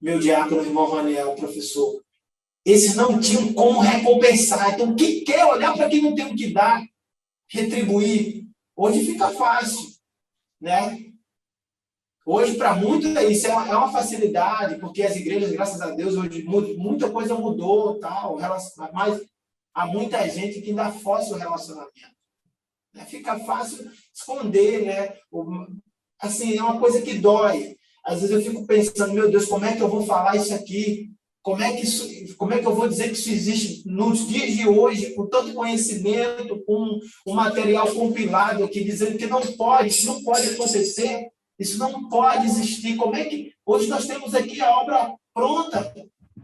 meu diácono, irmão Raniel, professor, esses não tinham como recompensar. Então, quem quer olhar para quem não tem o que dar, retribuir, hoje fica fácil, né? Hoje, para muitos, isso é uma facilidade, porque as igrejas, graças a Deus, hoje muita coisa mudou, tal, mas há muita gente que ainda força o relacionamento. Né? Fica fácil esconder, né? Assim, é uma coisa que dói. Às vezes eu fico pensando, meu Deus, como é que eu vou falar isso aqui? Como é que eu vou dizer que isso existe nos dias de hoje, com tanto conhecimento, com um material compilado aqui, dizendo que não pode, isso não pode acontecer, isso não pode existir. Como é que... Hoje nós temos aqui a obra pronta.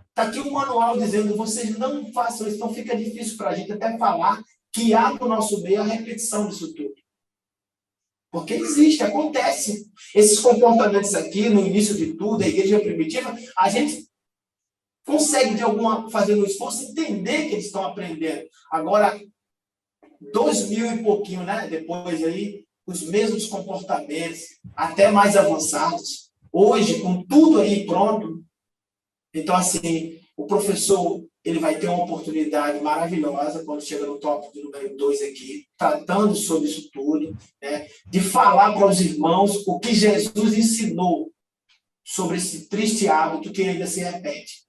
Está aqui um manual dizendo, vocês não façam isso, então fica difícil para a gente até falar que há no nosso meio a repetição disso tudo. Porque existe, acontece. Esses comportamentos aqui, no início de tudo, a igreja primitiva, a gente consegue, fazer um esforço, entender que eles estão aprendendo. Agora, 2000 e pouquinho, né? Depois aí, os mesmos comportamentos, até mais avançados. Hoje, com tudo aí pronto, então, assim, o professor, ele vai ter uma oportunidade maravilhosa quando chega no tópico número 2 aqui, tratando sobre isso tudo, né? De falar para os irmãos o que Jesus ensinou sobre esse triste hábito que ainda se repete.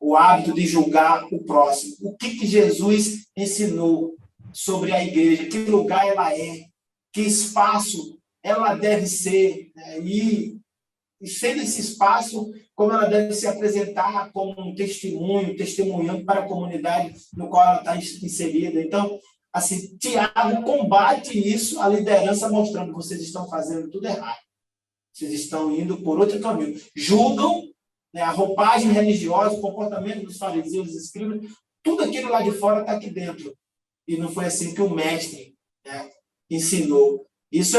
O hábito de julgar o próximo. O que Jesus ensinou sobre a igreja, que lugar ela é, que espaço ela deve ser, né? E sendo esse espaço, como ela deve se apresentar como um testemunho, testemunhando para a comunidade no qual ela está inserida. Então, assim, Tiago combate isso, a liderança mostrando que vocês estão fazendo tudo errado. Vocês estão indo por outro caminho. Julgam, né, a roupagem religiosa, o comportamento dos fariseus, dos escribas, tudo aquilo lá de fora está aqui dentro. E não foi assim que o mestre, né, ensinou. Isso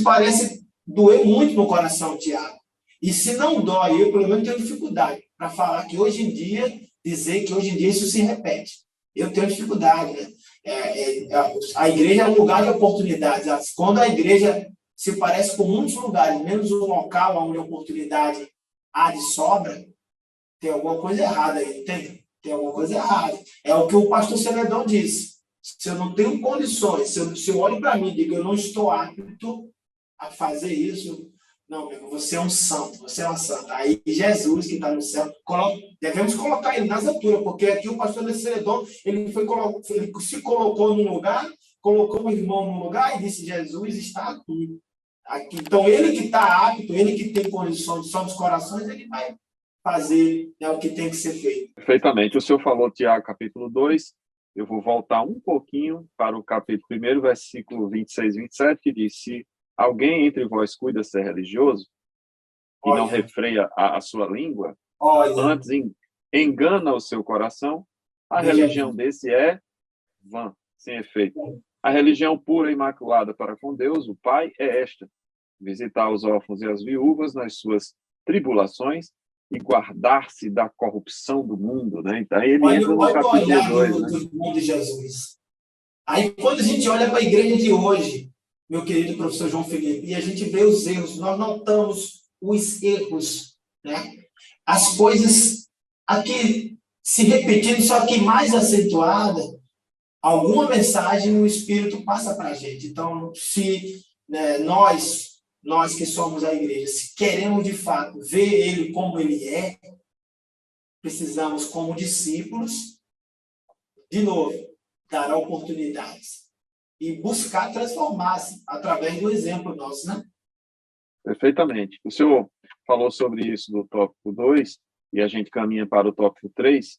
parece doer muito no coração, Tiago. E se não dói, eu pelo menos tenho dificuldade para falar que hoje em dia, dizer que hoje em dia isso se repete. Eu tenho dificuldade, né? A igreja é um lugar de oportunidades. Quando a igreja se parece com muitos lugares, menos um local onde a oportunidade há de sobra, tem alguma coisa errada aí, tem alguma coisa errada. É o que o pastor Celedão disse. Se eu não tenho condições, se eu olho para mim e digo que eu não estou apto a fazer isso, não, meu, você é um santo, você é uma santa. Aí Jesus, que está no céu, devemos colocar ele nas alturas, porque aqui o pastor Celedão, ele se colocou num lugar, colocou o irmão num lugar e disse, Jesus está aqui. Então, ele que está apto, ele que tem condições, só dos corações, ele vai fazer, né, o que tem que ser feito. Perfeitamente. O senhor falou, Tiago, capítulo 2. Eu vou voltar um pouquinho para o capítulo 1, versículo 26 e 27, que diz, se alguém entre vós cuida ser religioso e não refreia a sua língua, antes engana o seu coração, a religião desse é vã, sem efeito. A religião pura e imaculada para com Deus, o Pai, é esta: visitar os órfãos e as viúvas nas suas tribulações e guardar-se da corrupção do mundo, né? Então, aí ele entra no capítulo 2, né? Do mundo de Jesus. Aí, quando a gente olha para a igreja de hoje, meu querido professor João Felipe, e a gente vê os erros, nós notamos os erros, né? As coisas aqui se repetindo, só que mais acentuada, alguma mensagem o Espírito passa para a gente. Então, se, né, nós que somos a igreja, se queremos de fato ver ele como ele é, precisamos, como discípulos, de novo, dar oportunidades e buscar transformar-se através do exemplo nosso, né? Perfeitamente. O senhor falou sobre isso no tópico 2, e a gente caminha para o tópico 3,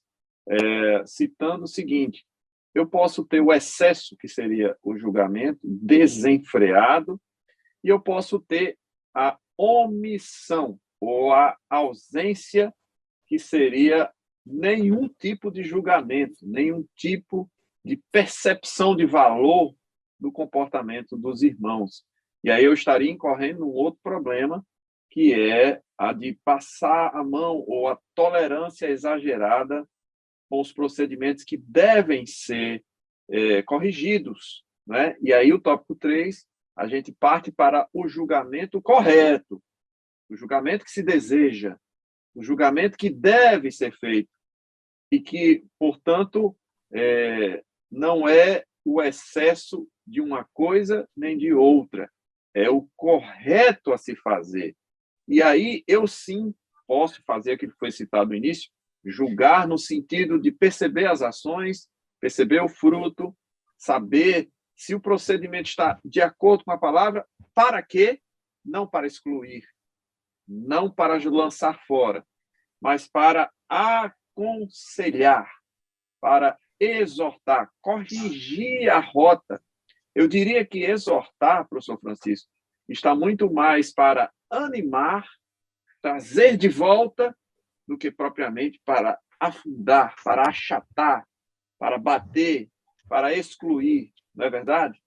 citando o seguinte: eu posso ter o excesso, que seria o julgamento, desenfreado, e eu posso ter a omissão, ou a ausência, que seria nenhum tipo de julgamento, nenhum tipo de percepção de valor do comportamento dos irmãos. E aí eu estaria incorrendo num outro problema, que é a de passar a mão ou a tolerância exagerada com os procedimentos que devem ser corrigidos, né? E aí o tópico 3, a gente parte para o julgamento correto, o julgamento que se deseja, o julgamento que deve ser feito e que, portanto, não é o excesso de uma coisa nem de outra, é o correto a se fazer. E aí eu sim posso fazer aquilo que foi citado no início, julgar no sentido de perceber as ações, perceber o fruto, saber se o procedimento está de acordo com a palavra, para quê? Não para excluir, não para lançar fora, mas para aconselhar, para exortar, corrigir a rota. Eu diria que exortar, professor Francisco, está muito mais para animar, trazer de volta, do que propriamente para afundar, para achatar, para bater, para excluir. Não é verdade?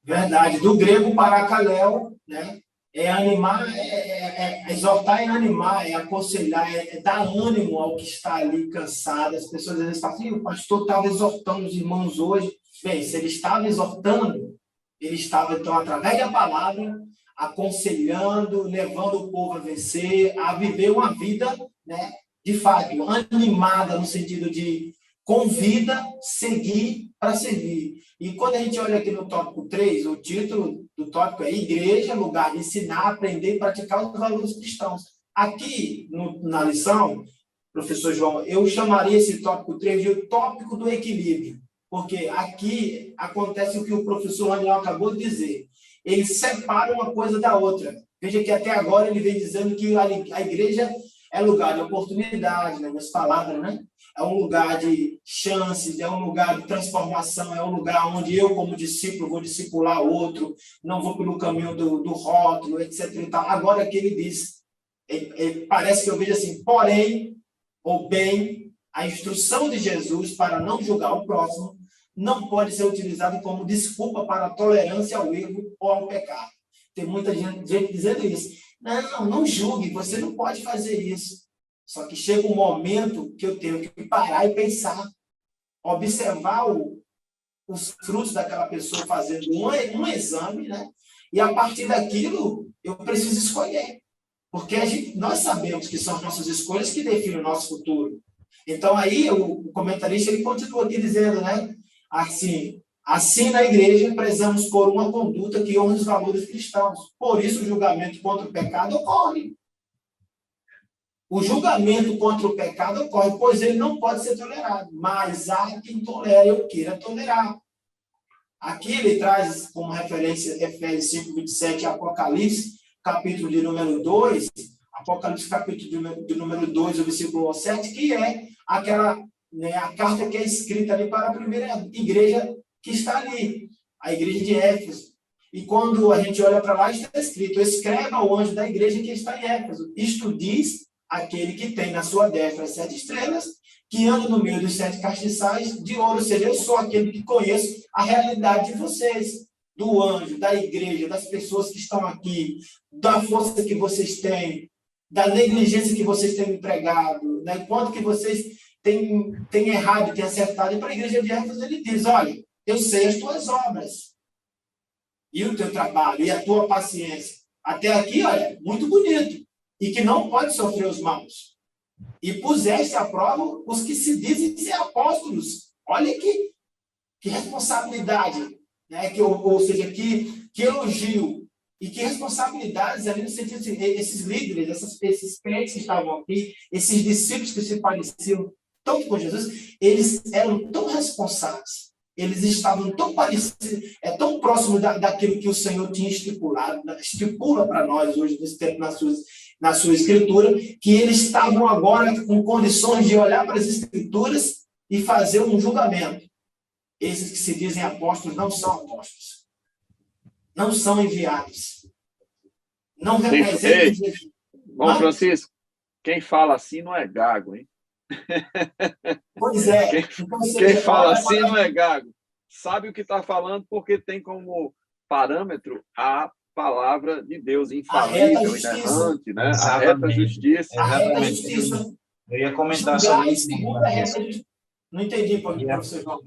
Verdade. Do grego paracaléu, né? É animar, exortar é animar, é aconselhar, é dar ânimo ao que está ali cansado. As pessoas às vezes falam assim, o pastor estava exortando os irmãos hoje. Bem, se ele estava exortando, ele estava, então, através da palavra, aconselhando, levando o povo a vencer, a viver uma vida, né, de fato, animada, no sentido de convida, seguir para servir. E quando a gente olha aqui no tópico 3, o título do tópico é Igreja, lugar de ensinar, aprender e praticar os valores cristãos. Aqui, na lição, professor João, eu chamaria esse tópico 3 de o tópico do equilíbrio, porque aqui acontece o que o professor Raniel acabou de dizer. Ele separa uma coisa da outra. Veja que até agora ele vem dizendo que a igreja é lugar de oportunidade, né? Nas palavras, né? É um lugar de chances, é um lugar de transformação, é um lugar onde eu, como discípulo, vou discipular outro, não vou pelo caminho do rótulo, etc. E tal. Agora que ele diz, parece que eu vejo assim, porém, ou bem, a instrução de Jesus para não julgar o próximo não pode ser utilizada como desculpa para a tolerância ao erro ou ao pecado. Tem muita gente dizendo isso. Não julgue, você não pode fazer isso. Só que chega um momento que eu tenho que parar e pensar, observar os frutos daquela pessoa fazendo um exame, né? E a partir daquilo, eu preciso escolher. Porque nós sabemos que são nossas escolhas que definem o nosso futuro. Então, aí, o comentarista ele continua aqui dizendo, né? Assim, na igreja, prezamos por uma conduta que honra os valores cristãos. Por isso, o julgamento contra o pecado ocorre. O julgamento contra o pecado ocorre, pois ele não pode ser tolerado. Mas há quem tolere ou queira tolerar. Aqui ele traz como referência Efésios 5, 27 e Apocalipse, capítulo de número 2, Apocalipse capítulo de número 2, o versículo 7, que é aquela, né, a carta que é escrita ali para a primeira igreja que está ali, a igreja de Éfeso. E quando a gente olha para lá, está escrito, escreva ao anjo da igreja que está em Éfeso. Isto diz aquele que tem na sua destra as 7 estrelas, que anda no meio dos 7 castiçais de ouro. Ou seja, eu sou aquele que conheço a realidade de vocês, do anjo, da igreja, das pessoas que estão aqui, da força que vocês têm, da negligência que vocês têm empregado, né? Quanto que vocês têm errado, têm acertado. E para a igreja de Éfeso ele diz, olha, eu sei as tuas obras, e o teu trabalho, e a tua paciência. Até aqui, olha, muito bonito. E que não pode sofrer os maus. E puseste à prova os que se dizem ser apóstolos. Olha que responsabilidade, né? Ou seja, que elogio. E que responsabilidades ali no sentido de esses líderes, esses crentes que estavam aqui, esses discípulos que se pareciam tanto com Jesus, eles eram tão responsáveis. Eles estavam tão parecidos, tão próximos daquilo que o Senhor tinha estipula para nós hoje, nesse tempo, na sua escritura, que eles estavam agora com condições de olhar para as escrituras e fazer um julgamento. Esses que se dizem apóstolos não são apóstolos. Não são enviados. Não representam Jesus. Bom, Francisco, quem fala assim não é gago, hein? Pois é. Quem fala assim não é gago. Sabe o que está falando porque tem como parâmetro a palavra de Deus infalível, inerrante, né? A reta justiça. A reta justiça. Eu ia comentar sobre isso. Não entendi, professor João.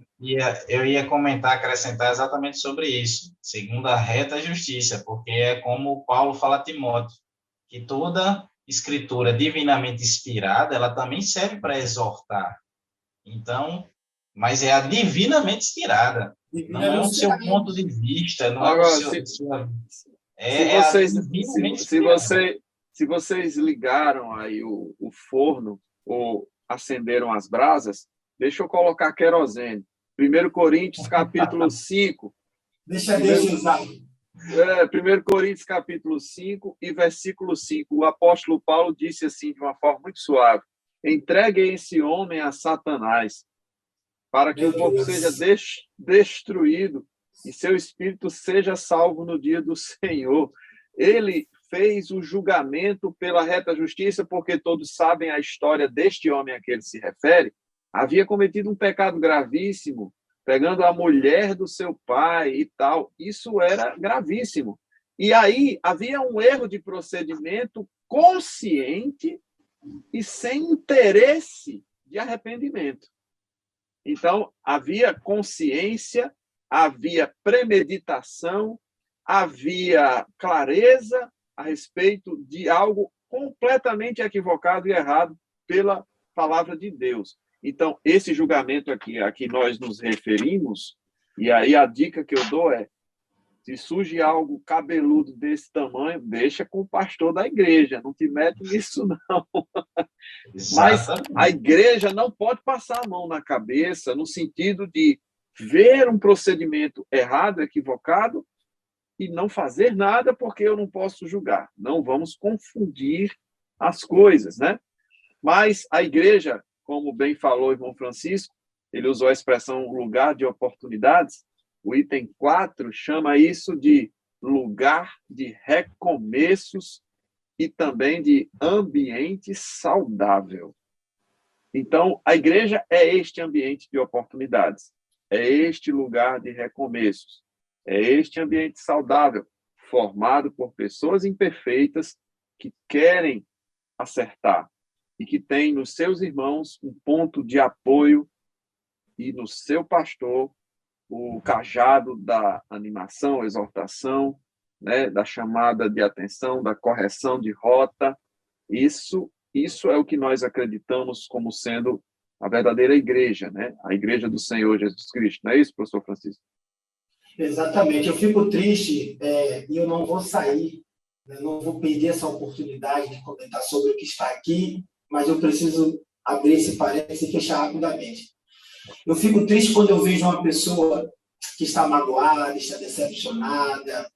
Eu ia comentar, acrescentar exatamente sobre isso. Segundo a reta justiça, porque é como Paulo fala a Timóteo, que toda escritura divinamente inspirada, ela também serve para exortar. Então, mas é a divinamente inspirada. Não é o seu ponto de vista, não é o seu... Se vocês ligaram aí o forno ou acenderam as brasas, deixa eu colocar querosene. 1 Coríntios, capítulo 5. Deixa usar. 1 Coríntios, capítulo 5 e versículo 5. O apóstolo Paulo disse assim, de uma forma muito suave: entregue esse homem a Satanás, para que o corpo seja destruído e seu espírito seja salvo no dia do Senhor. Ele fez o julgamento pela reta justiça, porque todos sabem a história deste homem a que ele se refere. Havia cometido um pecado gravíssimo, pegando a mulher do seu pai e tal. Isso era gravíssimo. E aí havia um erro de procedimento consciente e sem interesse de arrependimento. Então, havia consciência, havia premeditação, havia clareza a respeito de algo completamente equivocado e errado pela palavra de Deus. Então, esse julgamento aqui a que nós nos referimos, e aí a dica que eu dou é: se surge algo cabeludo desse tamanho, deixa com o pastor da igreja, não te mete nisso, não. Mas a igreja não pode passar a mão na cabeça no sentido de ver um procedimento errado, equivocado, e não fazer nada porque eu não posso julgar. Não vamos confundir as coisas, né? Mas a igreja, como bem falou o irmão Francisco, ele usou a expressão lugar de oportunidades. O item 4 chama isso de lugar de recomeços e também de ambiente saudável. Então, a igreja é este ambiente de oportunidades, é este lugar de recomeços, é este ambiente saudável, formado por pessoas imperfeitas que querem acertar e que têm nos seus irmãos um ponto de apoio e no seu pastor o cajado da animação, exortação, né, da chamada de atenção, da correção de rota. Isso é o que nós acreditamos como sendo a verdadeira igreja, né? A igreja do Senhor Jesus Cristo. Não é isso, professor Francisco? Exatamente. Eu fico triste e eu não vou sair, né? Não vou perder essa oportunidade de comentar sobre o que está aqui, mas eu preciso abrir esse parênteses e fechar rapidamente. Eu fico triste quando eu vejo uma pessoa que está magoada, está decepcionada,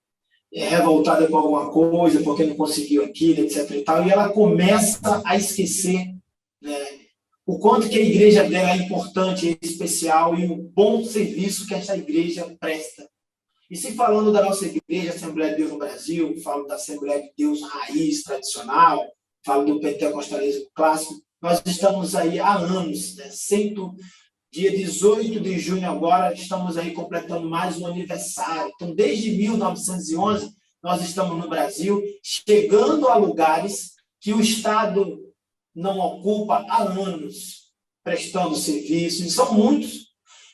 revoltada com alguma coisa, porque não conseguiu aquilo, etc. e tal, e ela começa a esquecer, né, o quanto que a igreja dela é importante, é especial, e o bom serviço que essa igreja presta. E se falando da nossa igreja, Assembleia de Deus no Brasil, falo da Assembleia de Deus raiz, tradicional, falo do pentecostalismo clássico, nós estamos aí há anos, né, dia 18 de junho agora, estamos aí completando mais um aniversário. Então, desde 1911, nós estamos no Brasil, chegando a lugares que o Estado não ocupa há anos, prestando serviços, e são muitos.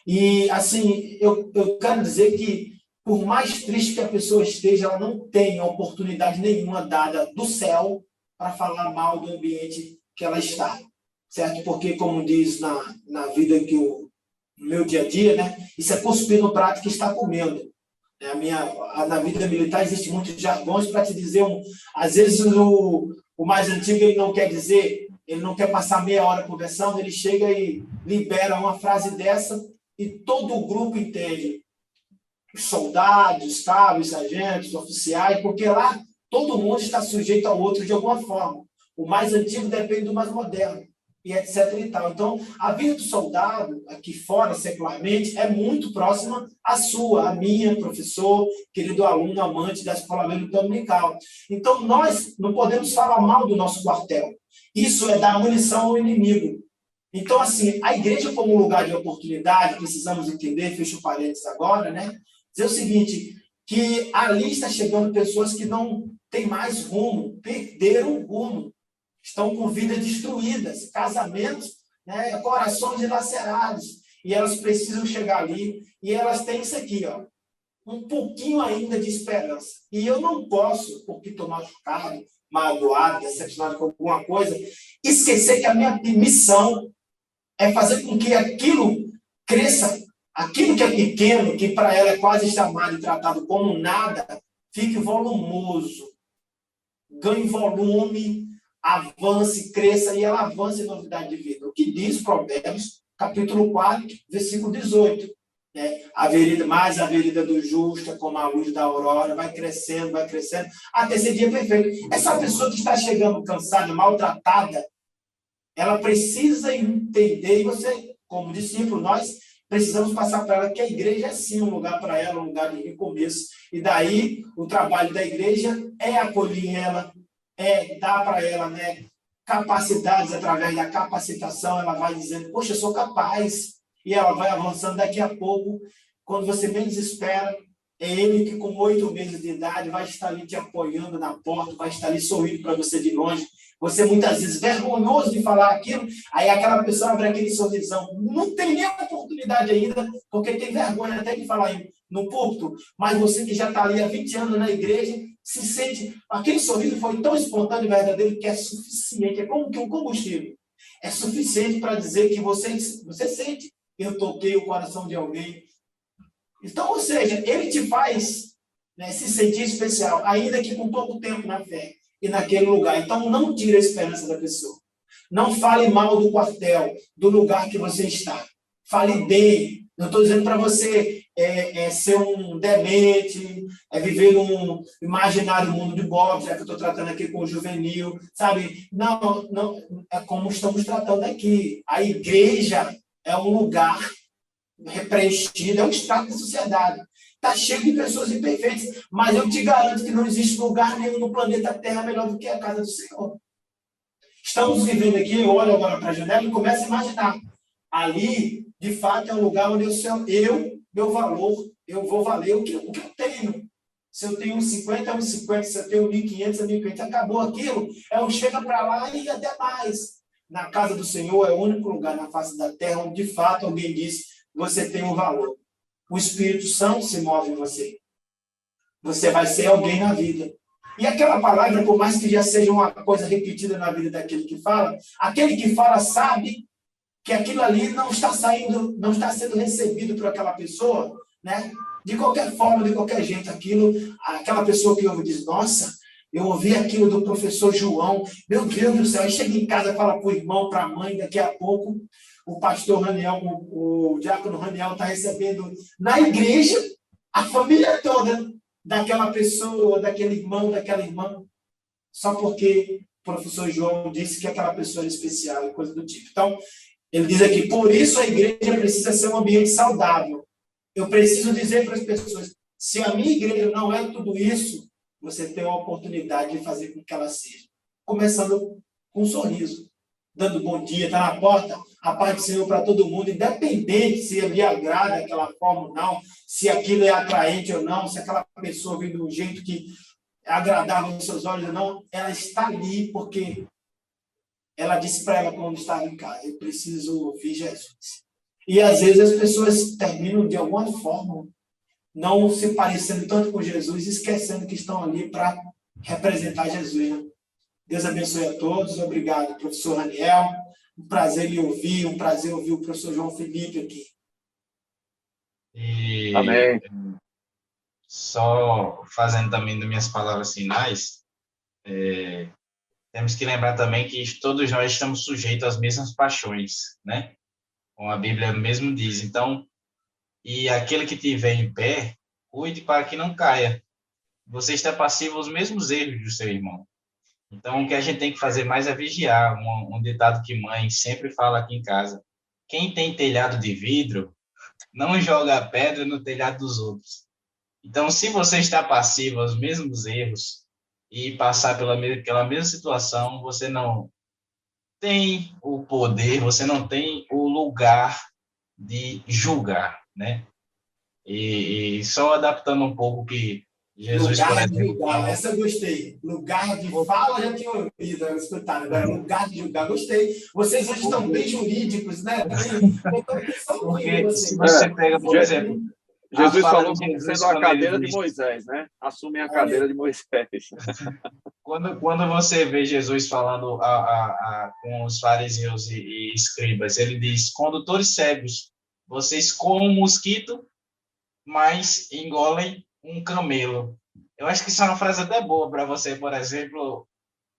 E, assim, eu quero dizer que, por mais triste que a pessoa esteja, ela não tem oportunidade nenhuma dada do céu para falar mal do ambiente que ela está. Certo? Porque, como diz na vida no meu dia a dia, né? Isso é cuspir no prato que está comendo. Na vida militar existem muitos jargões para te dizer, às vezes o mais antigo ele não quer dizer, ele não quer passar meia hora conversando, ele chega e libera uma frase dessa e todo o grupo entende. Os soldados, cabos, sargentos, oficiais, porque lá todo mundo está sujeito ao outro de alguma forma. O mais antigo depende do mais moderno. E etc. e tal. Então, a vida do soldado, aqui fora, secularmente, é muito próxima à sua, à minha, professor, querido aluno, amante da Escola Bíblica Dominical. Então, nós não podemos falar mal do nosso quartel. Isso é dar munição ao inimigo. Então, assim, a igreja como lugar de oportunidade, precisamos entender, fecho parênteses agora, né? Dizer o seguinte, que ali está chegando pessoas que não têm mais rumo, perderam o rumo, estão com vidas destruídas, casamentos, né, corações dilacerados, e elas precisam chegar ali, e elas têm isso aqui, ó, um pouquinho ainda de esperança. E eu não posso, porque estou machucado, magoado, decepcionado com alguma coisa, esquecer que a minha missão é fazer com que aquilo cresça, aquilo que é pequeno, que para ela é quase chamado e tratado como nada, fique volumoso, ganhe volume, avance, cresça e ela avance em novidade de vida. O que diz Provérbios, capítulo 4, versículo 18. Né? A vereda do justo é como a luz da aurora, vai crescendo, até ser dia perfeito. Essa pessoa que está chegando cansada, maltratada, ela precisa entender, e você, como discípulo, nós precisamos passar para ela que a igreja é sim um lugar para ela, um lugar de recomeço. E daí, o trabalho da igreja é acolher ela, é dar para ela, né, capacidades, através da capacitação, ela vai dizendo, poxa, eu sou capaz. E ela vai avançando daqui a pouco, quando você menos espera, é ele que com 8 meses de idade vai estar ali te apoiando na porta, vai estar ali sorrindo para você de longe. Você muitas vezes vergonhoso de falar aquilo, aí aquela pessoa abre aquele sorrisão. Não tem nem oportunidade ainda, porque tem vergonha até de falar no púlpito, mas você que já está ali há 20 anos na igreja, se sente, aquele sorriso foi tão espontâneo e verdadeiro que é suficiente, é como que um combustível. É suficiente para dizer que você sente, eu toquei o coração de alguém. Então, ou seja, ele te faz, né, se sentir especial, ainda que com pouco tempo na fé e naquele lugar. Então, não tire a esperança da pessoa. Não fale mal do quartel, do lugar que você está. Fale bem. Não estou dizendo para você ser um demente, viver num imaginário mundo de Bob, já que eu estou tratando aqui com o juvenil, sabe? Não, não, é como estamos tratando aqui. A igreja é um lugar preenchido, é um extrato da sociedade. Está cheio de pessoas imperfeitas, mas eu te garanto que não existe lugar nenhum no planeta Terra melhor do que a casa do Senhor. Estamos vivendo aqui, eu olho agora para a janela e começo a imaginar. Ali, de fato, é um lugar onde meu valor, eu vou valer o que eu tenho. Se eu tenho 50, é 50, se eu tenho 1.500, é 1.500. Acabou aquilo, chega para lá e até mais. Na casa do Senhor é o único lugar na face da terra onde, de fato, alguém diz você tem um valor. O Espírito Santo se move em você. Você vai ser alguém na vida. E aquela palavra, por mais que já seja uma coisa repetida na vida daquele que fala, aquele que fala sabe que aquilo ali não está sendo recebido por aquela pessoa, né? De qualquer forma, de qualquer jeito, aquela pessoa que ouve diz, nossa, eu ouvi aquilo do professor João, meu Deus do céu, aí chega em casa, fala para o irmão, para a mãe, daqui a pouco o pastor Raniel, o diácono Raniel está recebendo na igreja a família toda daquela pessoa, daquele irmão, daquela irmã, só porque o professor João disse que aquela pessoa era especial e coisa do tipo. Então, ele diz aqui, por isso a igreja precisa ser um ambiente saudável. Eu preciso dizer para as pessoas, se a minha igreja não é tudo isso, você tem a oportunidade de fazer com que ela seja. Começando com um sorriso, dando bom dia, está na porta, a paz do Senhor para todo mundo, independente se lhe agrada aquela forma ou não, se aquilo é atraente ou não, se aquela pessoa vem de um jeito que é agradável aos seus olhos ou não, ela está ali porque ela disse para ela quando estava em casa, eu preciso ouvir Jesus. E às vezes as pessoas terminam de alguma forma não se parecendo tanto com Jesus, esquecendo que estão ali para representar Jesus. Né? Deus abençoe a todos. Obrigado, professor Raniel. Um prazer lhe ouvir, um prazer ouvir o professor João Felipe aqui. E Amém. só fazendo também das minhas palavras finais, temos que lembrar também que todos nós estamos sujeitos às mesmas paixões, né? Como a Bíblia mesmo diz. Então, e aquele que tiver em pé, cuide para que não caia. Você está passivo aos mesmos erros do seu irmão. Então, o que a gente tem que fazer mais é vigiar. Um ditado que mãe sempre fala aqui em casa. Quem tem telhado de vidro, não joga pedra no telhado dos outros. Então, se você está passivo aos mesmos erros e passar pela mesma situação, você não tem o poder, você não tem o lugar de julgar, né? E só adaptando um pouco o que Jesus, por Lugar de exemplo, julgar, essa eu gostei. Lugar de fala, eu já tinha ouvido, escutado. Agora, lugar de julgar, gostei. Vocês hoje estão bem jurídicos, né? Então, atenção comigo, porque se vocês. você pega, por exemplo, a Jesus fala falou de como Jesus sendo a quando ele cadeira de diz, Moisés, né? Assumem a Olha cadeira aí. de Moisés. quando você vê Jesus falando com os fariseus e escribas, ele diz, condutores cegos, vocês comem um mosquito, mas engolem um camelo. Eu acho que isso é uma frase até boa para você, por exemplo,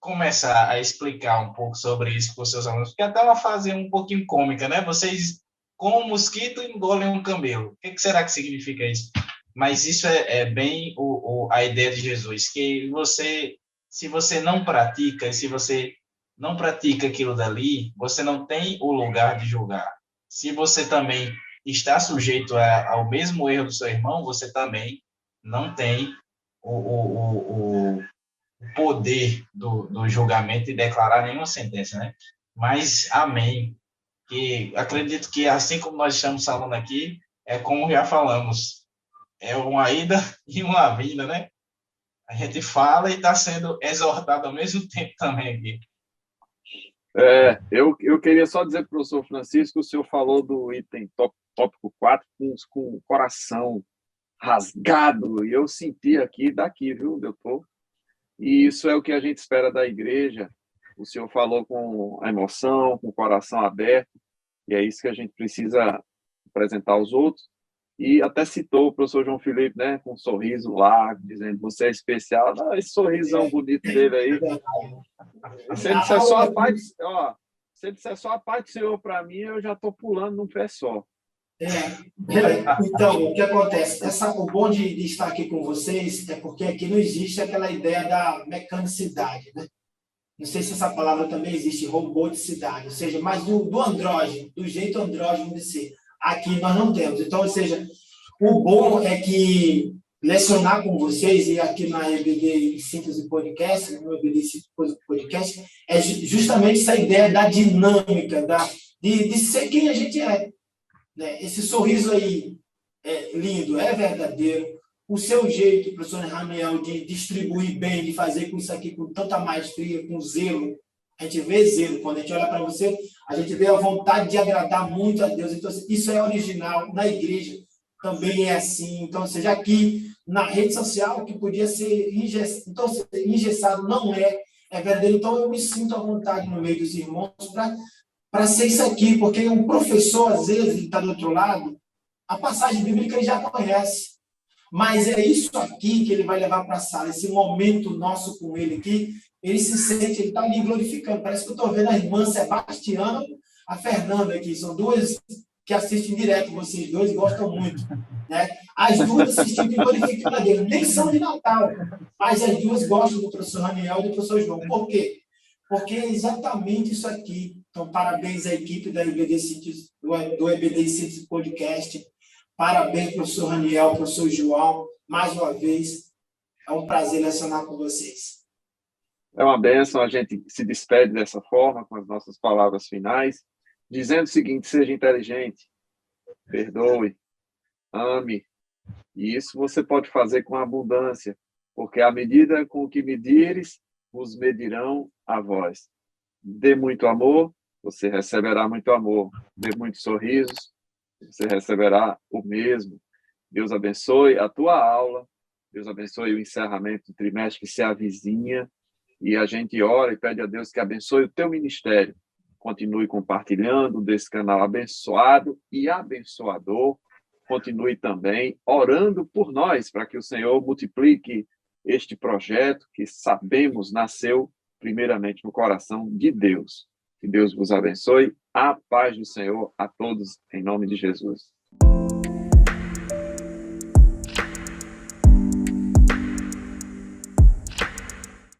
começar a explicar um pouco sobre isso para os seus alunos, porque é até uma frase um pouquinho cômica, né? Vocês com um mosquito engolem um camelo. O que será que significa isso? Mas isso é bem a ideia de Jesus, que você, se você não pratica, se você não pratica aquilo dali, você não tem o lugar de julgar. Se você também está sujeito ao mesmo erro do seu irmão, você também não tem o poder do julgamento e declarar nenhuma sentença, né? Mas, amém. Que acredito que, assim como nós estamos falando aqui, é como já falamos, é uma ida e uma vinda, né? A gente fala e está sendo exortado ao mesmo tempo também aqui. Eu queria só dizer para o professor Francisco, o senhor falou do item tópico 4 com o coração rasgado, e eu senti aqui daqui, viu, doutor? E isso é o que a gente espera da igreja. O senhor falou com a emoção, com o coração aberto, e é isso que a gente precisa apresentar aos outros. E até citou o professor João Felipe, né, com um sorriso largo, dizendo, você é especial. Não, esse sorrisão bonito dele aí. Se ele disser só a paz, ó, se ele disser só a paz do Senhor para mim, eu já estou pulando num pé só. Então, o que acontece? O bom de estar aqui com vocês é porque aqui não existe aquela ideia da mecanicidade, né? Não sei se essa palavra também existe, roboticidade, ou seja, mas do andrógeno, do jeito andrógeno de ser. Aqui nós não temos. Então, ou seja, o bom é que lecionar com vocês, e aqui na EBD Síntese Podcast, no EBD Síntese Podcast, é justamente essa ideia da dinâmica, de ser quem a gente é. Né? Esse sorriso aí é lindo, é verdadeiro. O seu jeito, professor Raniel, de distribuir bem, de fazer com isso aqui com tanta maestria, com zelo. A gente vê zelo. Quando a gente olha para você, a gente vê a vontade de agradar muito a Deus. Então, isso é original. Na igreja também é assim. Então, seja aqui na rede social, que podia ser engessado, não é. É verdadeiro. Então, eu me sinto à vontade no meio dos irmãos para ser isso aqui, porque o professor, às vezes, ele está do outro lado, a passagem bíblica ele já conhece. Mas é isso aqui que ele vai levar para a sala, esse momento nosso com ele aqui, ele se sente, ele está ali glorificando. Parece que eu estou vendo a irmã Sebastiana, a Fernanda aqui, são duas que assistem direto, vocês dois, e gostam muito. Né? As duas assistindo e glorificando a Deus. Nem são de Natal, mas as duas gostam do professor Raniel e do professor João. Por quê? Porque é exatamente isso aqui. Então, parabéns à equipe da EBD Síntese, do EBD Síntese Podcast. Parabéns, professor Raniel, professor João. Mais uma vez, é um prazer lecionar com vocês. É uma bênção, a gente se despede dessa forma, com as nossas palavras finais, dizendo o seguinte, seja inteligente, perdoe, ame, e isso você pode fazer com abundância, porque à medida com que medires, vos medirão a vós. Dê muito amor, você receberá muito amor. Dê muitos sorrisos, você receberá o mesmo. Deus abençoe a tua aula, Deus abençoe o encerramento do trimestre que se avizinha, e a gente ora e pede a Deus que abençoe o teu ministério. Continue compartilhando desse canal abençoado e abençoador. Continue também orando por nós, para que o Senhor multiplique este projeto que sabemos nasceu primeiramente no coração de Deus. Que Deus vos abençoe. A paz do Senhor a todos, em nome de Jesus.